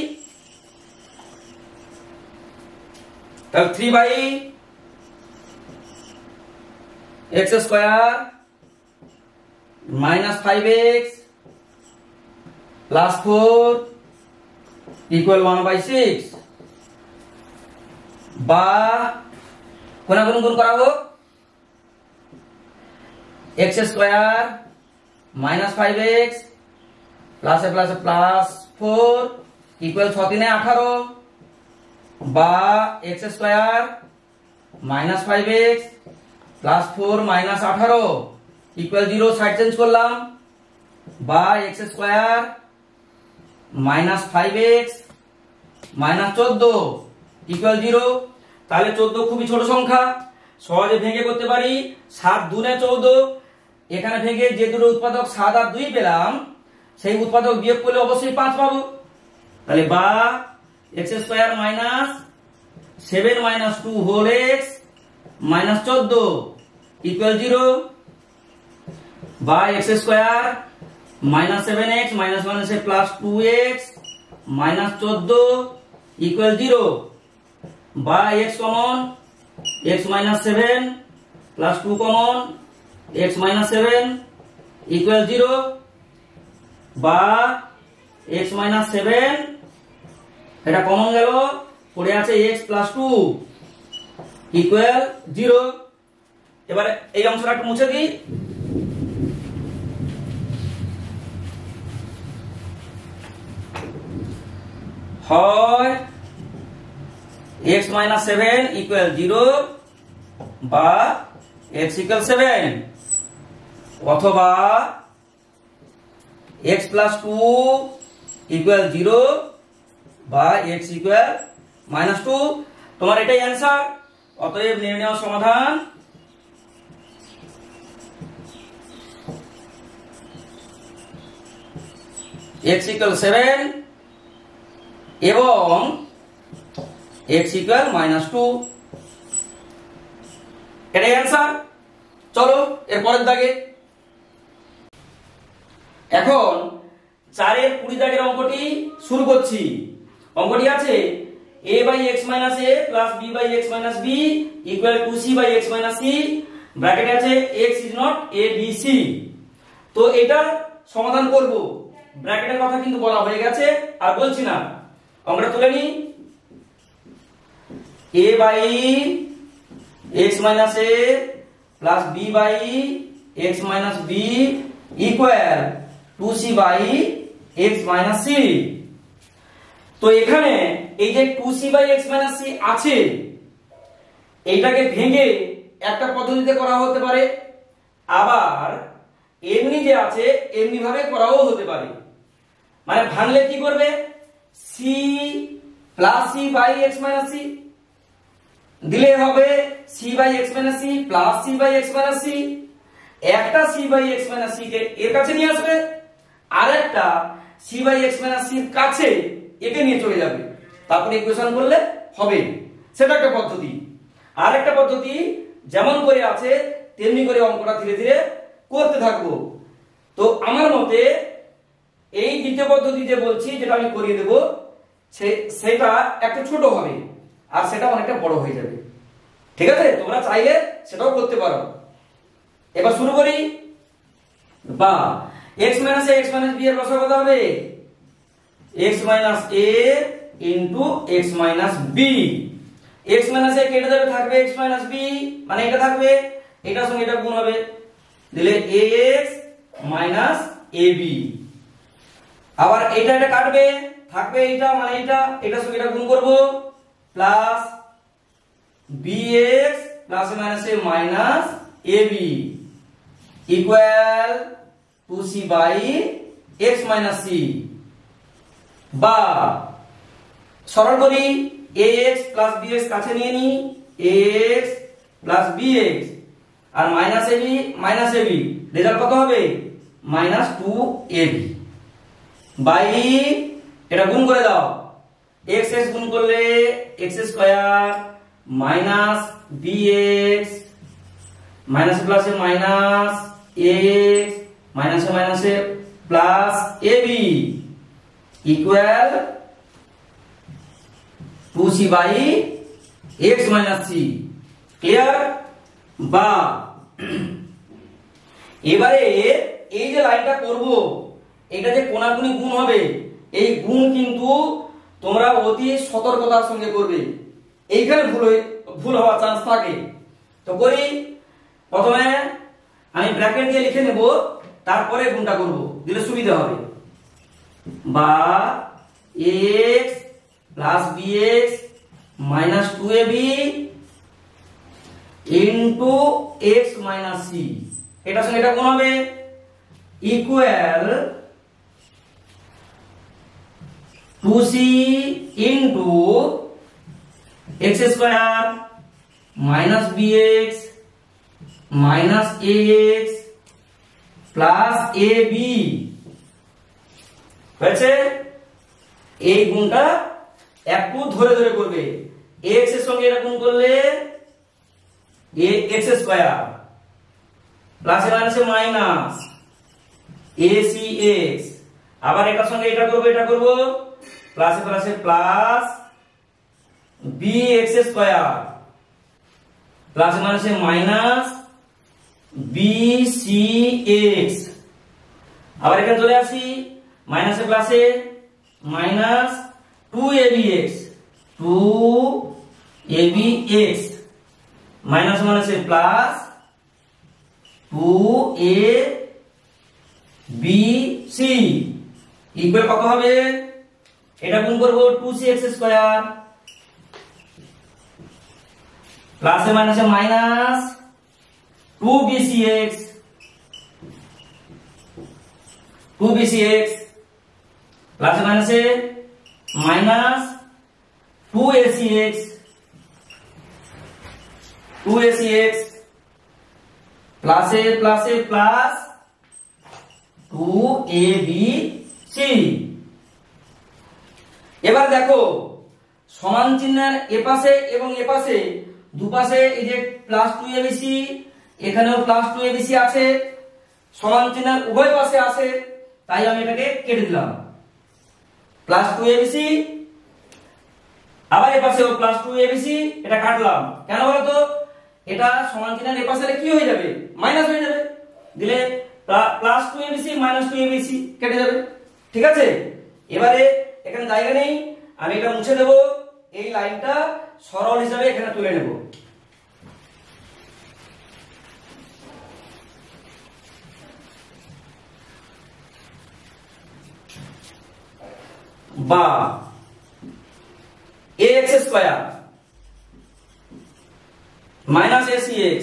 তাহলে 3/x² minus 5x plus 4 equal 1/6 বা কোনাগুণ গুণ করা হোক x square minus 5x plus A plus A plus 4 equal 6 3 18 বা x square minus 5x plus 4 minus 18 equal 0 side change করলাম বা x square minus 5x minus 14 equal 0। তাহলে 14 খুবই ছোট সংখ্যা, সহজে ভেঙে করতে পারি। 7 দুনে 14, এখানে ভেঙে যে দুটো উৎপাদক 7 আর 2 পেলাম সেই উৎপাদক বিয়োগ করলে অবশ্যই 5 পাবো। তাহলে বা x square minus 7 minus 2 whole x minus 14 equal 0 বা x square minus 7x minus minus plus 2x minus 14 equal 0 বা x common x minus 7 plus 2 common x minus 7 equal 0 বা x মাইনাস 7 এটা কমন গেল, পড়ে আছে x প্লাস 2 ইকুয়াল 0। এবারে এই অংশটা একটু মুছে দিই। হয় x মাইনাস 7 ইকুয়াল 0 বা x ইকুয়াল 7 অথবা x প্লাস 2 ইকুয়াল 0 বা x ইকুয়াল মাইনাস 2। তোমার এটাই অ্যান্সার। অতএব নির্ণয় সমাধান x ইকুয়াল 7 এবং x ইকুয়াল মাইনাস 2, এটাই অ্যান্সার। চলো এর পরের দাগে। এখন 4 এর 20 দাগের অঙ্কটি শুরু করছি। অঙ্কটি আছে a by x minus a plus b by x minus b equal 2c by x minus c, ব্র্যাকেটে আছে x is not a b c। তো এটা সমাধান করব, ব্র্যাকেটের কথা কিন্তু বলা হয়ে গেছে আর বলছি না। অঙ্কটা তুলে নি, a by x minus a plus b by x minus b equal 2c by x minus c। তো এখানে এই যে 2c by x minus c আছে, এইটাকে ভেঙে একটা পদ্ধতিতে করা হতে পারে, আবার এমনি যে আছে এমনি ভাবে করাও হতে পারে। মানে ভাঙলে কি করবে, c plus c by x minus c দিলে হবে c by x minus c plus c by x minus c। একটা c by x minus c কে এর কাছে নিয়ে আসবে, আর একটা c by x minus c এর কাছে একে নিয়ে চলে যাবে, তারপরে ইকুয়েশন করলে হবে। সেটা একটা পদ্ধতি। আর একটা পদ্ধতি যেমন করে আছে তেমনি করে অঙ্কটা ধীরে ধীরে করতে থাকবো। তো আমার মতে এই দ্বিতীয় পদ্ধতি যে বলছি, যেটা আমি করিয়ে দেব, সেটা একটু ছোট হবে আর সেটা অনেকটা বড় হয়ে যাবে। ঠিক আছে, তোমরা চাইলে সেটাও করতে পারো। এবার শুরু করি। বা x minus a x minus b এর লসাগু কত হবে, x minus a into x minus b। x minus a কেটে যাবে, থাকবে x মাইনাস b, মানে এটা থাকবে, এটার সঙ্গে এটা গুণ হবে, দিলে ax মাইনাস ab। আবার এটা এটা কাটবে, থাকবে এইটা, মানে এটা, এটার সঙ্গে এটা গুণ করব, plus bx plus minus a minus ab equal 2c by x minus c। বা সরল করি, ax প্লাস bx কাছে নিয়ে নি, ax প্লাস bx আর minus ab minus ab, result কত হবে, মাইনাস 2ab বাই, এটা গুণ করে দাও, x x গুণ করলে x square minus bx minus plus A minus x minus A minus A plus ab equal 2c by x minus c। Clear? বা এবারে এই যে লাইনটা করব, এটা যে কোনাকুনি গুণ হবে, এই গুণ কিন্তু তোমরা অতি সতর্কতার সঙ্গে করবে, এইখানে ভুল হওয়ার চান্স থাকে। তো করি, প্রথমে আমি ব্র্যাকেট দিয়ে লিখে নেব, তারপরে গুণটা করব, দিলে সুবিধা হবে। বা x plus bx minus 2ab into x minus c, এটার সঙ্গে এটা গুণ হবে, equal 2c into x square minus bx minus ax plus ab হয়েছে। এই গুণটা একটু ধরে ধরে করবে, x এর সঙ্গে এটা গুণ করলে x স্কয়ার প্লাস এ মাইনাসে মাইনাস acx, আবার এটার সঙ্গে এটা করব প্লাসে প্লাসে প্লাস bx স্কয়ার প্লাস এ মাইনাসে মাইনাস bcx, আবার এখানে চলে আসি মাইনাসে প্লাসে মাইনাস 2abx মাইনাস মাইনাসে প্লাস 2abc ইকুয়াল কত হবে, এটা গুণ করব 2cx স্কয়ার প্লাস এ মাইনাসে মাইনাস 2bcx প্লাস এ মাইনাসে মাইনাস 2acx প্লাসে প্লাসে প্লাস 2abc। এবার দেখো সমান চিহ্নের এপাশে এবং এপাশে দুপাশে এই যে প্লাস 2abc, এখানেও প্লাস 2abc আছে, সমান চিহ্নের উভয় পাশে আছে, তাই আমি এটাকে কেটে দিলাম, প্লাস 2abc, আবার এপাশেও প্লাস 2abc, এটা কাটলাম কেন বলতো, এটা সমান চিহ্নের এপাশে কি হয়ে যাবে, মাইনাস হয়ে যাবে, দিলে প্লাস 2abc মাইনাস 2abc কেটে যাবে, ঠিক আছে। এবারে এখানে জায়গা নেই, আমি এটা মুছে দেব, এই লাইনটা সরল হিসাবে এখানে তুলে নেব। বা ax square minus acx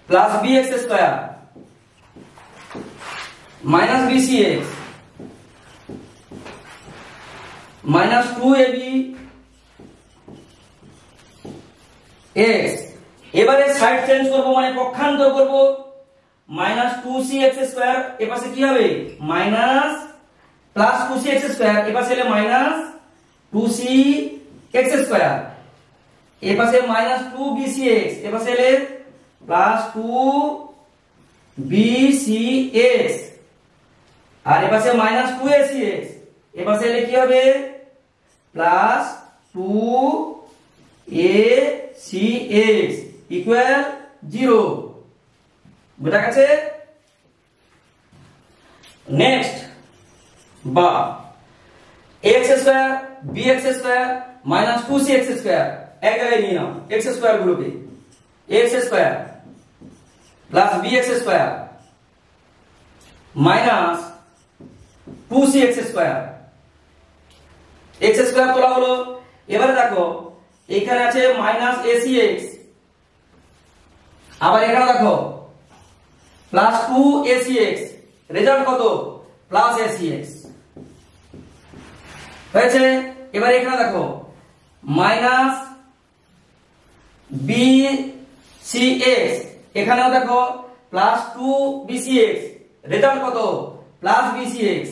plus bx square minus bcx minus 2ab x, এবারে সাইড চেঞ্জ করব, মানে পক্ষান্তর করব, মাইনাস 2cx স্কয়ার এপাশে কি হবে মাইনাস প্লাস 2cx স্কয়ার, এপাশে এলে মাইনাস 2cx স্কয়ার, এপাশে মাইনাস 2bcx, এপাশে এলে প্লাস 2bcx, আর এপাশে মাইনাস 2acx, এপাশে এলে কি হবে প্লাস 2acx ইকুয়াল 0, বুঝা গেছে। নেক্সট বা x square bx square minus 2cx square এক জায়গায় নিয়ে নাও, x স্কয়ার গুলোকে, x square plus bx square minus 2cx square, x square তোলা হলো। এবারে দেখো এখানে আছে মাইনাস acx, আবার এখানে দেখো প্লাস 2acx, রেজাল্ট কত প্লাস acx হয়েছে। এবার এখানে দেখো মাইনাস bcx, এখানেও দেখো প্লাস 2bcx, রেজাল্ট কত প্লাস bcx,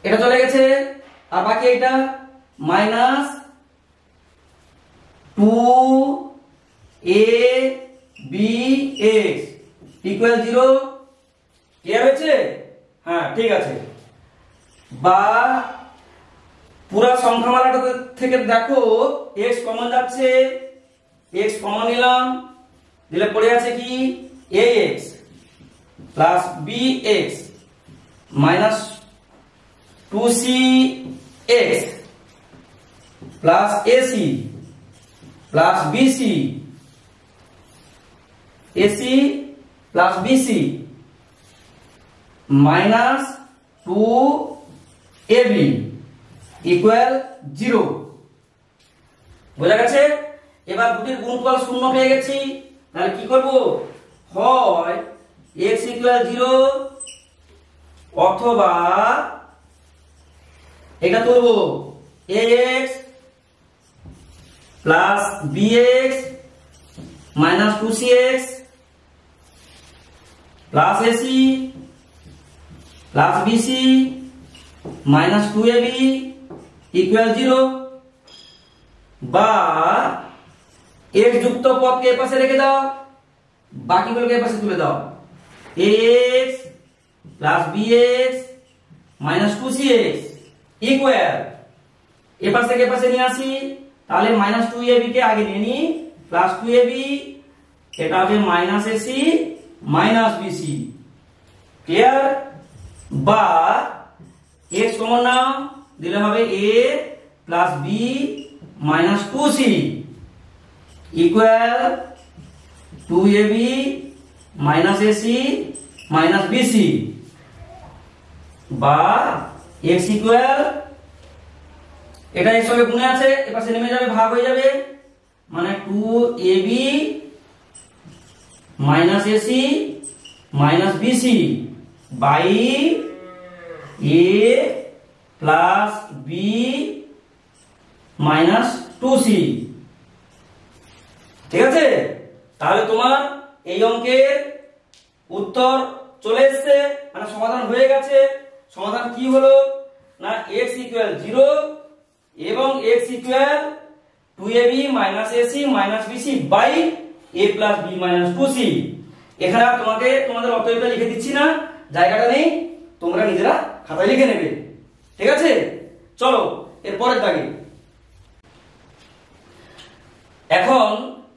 এটা চলে গেছে। আর বাকি এটা মাইনাস 2abx ইকুয়াল 0, ক্লিয়ার হয়েছে? হ্যাঁ ঠিক আছে। বা পুরা সংখ্যামালাটা থেকে দেখো x কমন যাচ্ছে, x কমন নিলাম, দিলে পড়ে আছে কি ax plus bx minus 2cx plus AC plus BC AC plus BC minus 2ab equal 0। বোঝা গেছে? এবার দুটির গুণফল শূন্য পেয়ে গেছি, তাহলে কি করব? হয় x ইকুয়াল 0 অথবা এটা তুলব ax plus bx minus 2cx plus ac plus bc minus 2ab equal 0, বা x যুক্ত পদকে এর পাশে রেখে দাও, বাকিগুলোকে এর পাশে তুলে দাও। ax plus bx minus 2cx equal এর পাশ থেকে এর পাশে নিয়ে আসি, তাহলে মাইনাস 2ab কে আগে নিয়ে নি, প্লাস 2ab এটা হবে minus ac minus bc। Clear? বা x কমন নাও, দিলে হবে a plus b minus 2c equal 2ab minus ac minus bc, বা x ইকুয়াল এটা এর সঙ্গে গুণে আছে, এপাশে নেমে যাবে, ভাগ হয়ে যাবে, মানে 2ab minus ac minus bc by a plus b minus 2c। ঠিক আছে? তাহলে তোমার এই অঙ্কের উত্তর চলে এসেছে, মানে সমাধান হয়ে গেছে। সমাধান কি হলো না x ইকুয়াল 0 এবং x equal 2ab minus ac minus bc by a plus b minus 2c। এখানে তোমাদের অতএবটা লিখে দিচ্ছি না, জায়গাটা নেই, তোমরা নিজেরা খাতায় লিখে নেবে। ঠিক আছে? চলো এর পরের দাগে। এখন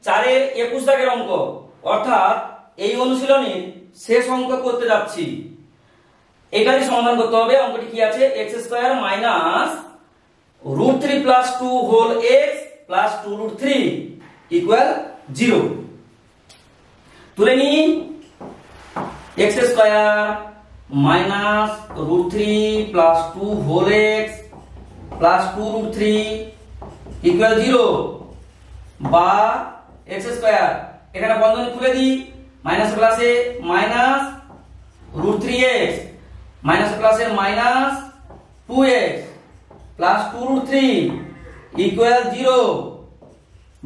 4-এর 21 দাগের অঙ্ক, অর্থাৎ এই অনুশীলনীর শেষ অঙ্ক করতে যাচ্ছি। এটারই সমাধান করতে হবে। অঙ্কটি কি আছে? x square minus √3 plus 2 whole x plus 2√3 equal 0। তুলে নি x square minus √3 plus 2 whole x plus 2√3 equal 0, বা x স্কয়ার এখানে বন্ধনী খুলে দিই, মাইনাস প্লাসে মাইনাস √3x মাইনাস প্লাসে মাইনাস 2x প্লাস 2√3 ইকুয়াল 0,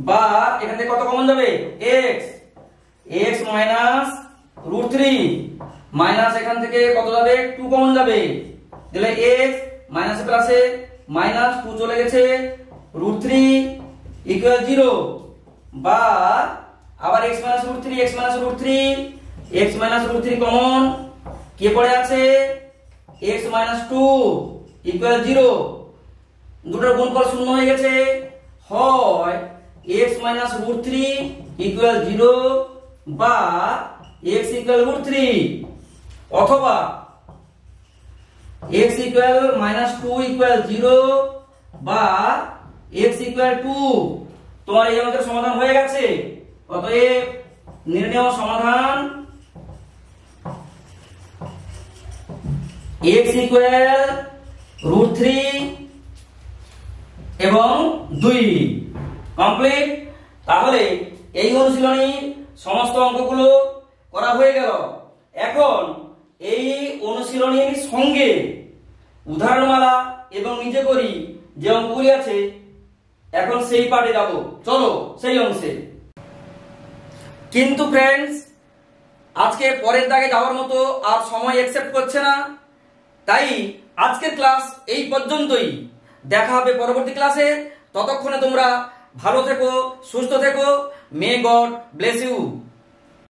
বা এখান থেকে কত কমন যাবে? x মাইনাস √3 মাইনাস এখান থেকে কত যাবে? 2 কমন যাবে, তাহলে x মাইনাস প্লাসে মাইনাস 2 চলে গেছে, √3 ইকুয়াল 0, বা আবার x মাইনাস √3 কমন, কে পড়ে আছে? x minus 2 equal 0। দুটোর গুণফল শূন্য হয়ে গেছে, হয় x মাইনাস √3 ইকুয়াল 0 বা x ইকুয়াল √3, অথবা x ইকুয়াল মাইনাস 2 ইকুয়াল 0 বা x ইকুয়াল 2। তোমার এই অঙ্কের সমাধান হয়ে গেছে। অতএব নির্ণেয় সমাধান x ইকুয়াল √3 এবং 2 কমপ্লিট। তাহলে এই অনুশীলনীর সমস্ত অঙ্কগুলো করা হয়ে গেল। এখন এই অনুশীলনীর সঙ্গে উদাহরণমালা এবং নিজে করি যে অঙ্কগুলি আছে, এখন সেই পার্টে যাব। চলো সেই অংশে। কিন্তু ফ্রেন্ডস, আজকে পরের দাগে যাওয়ার মতো আর সময় অ্যাকসেপ্ট করছে না, তাই আজকের ক্লাস এই পর্যন্তই। দেখা হবে পরবর্তী ক্লাসে। ততক্ষণে তোমরা ভালো থেকো, সুস্থ থেকো। May God bless you.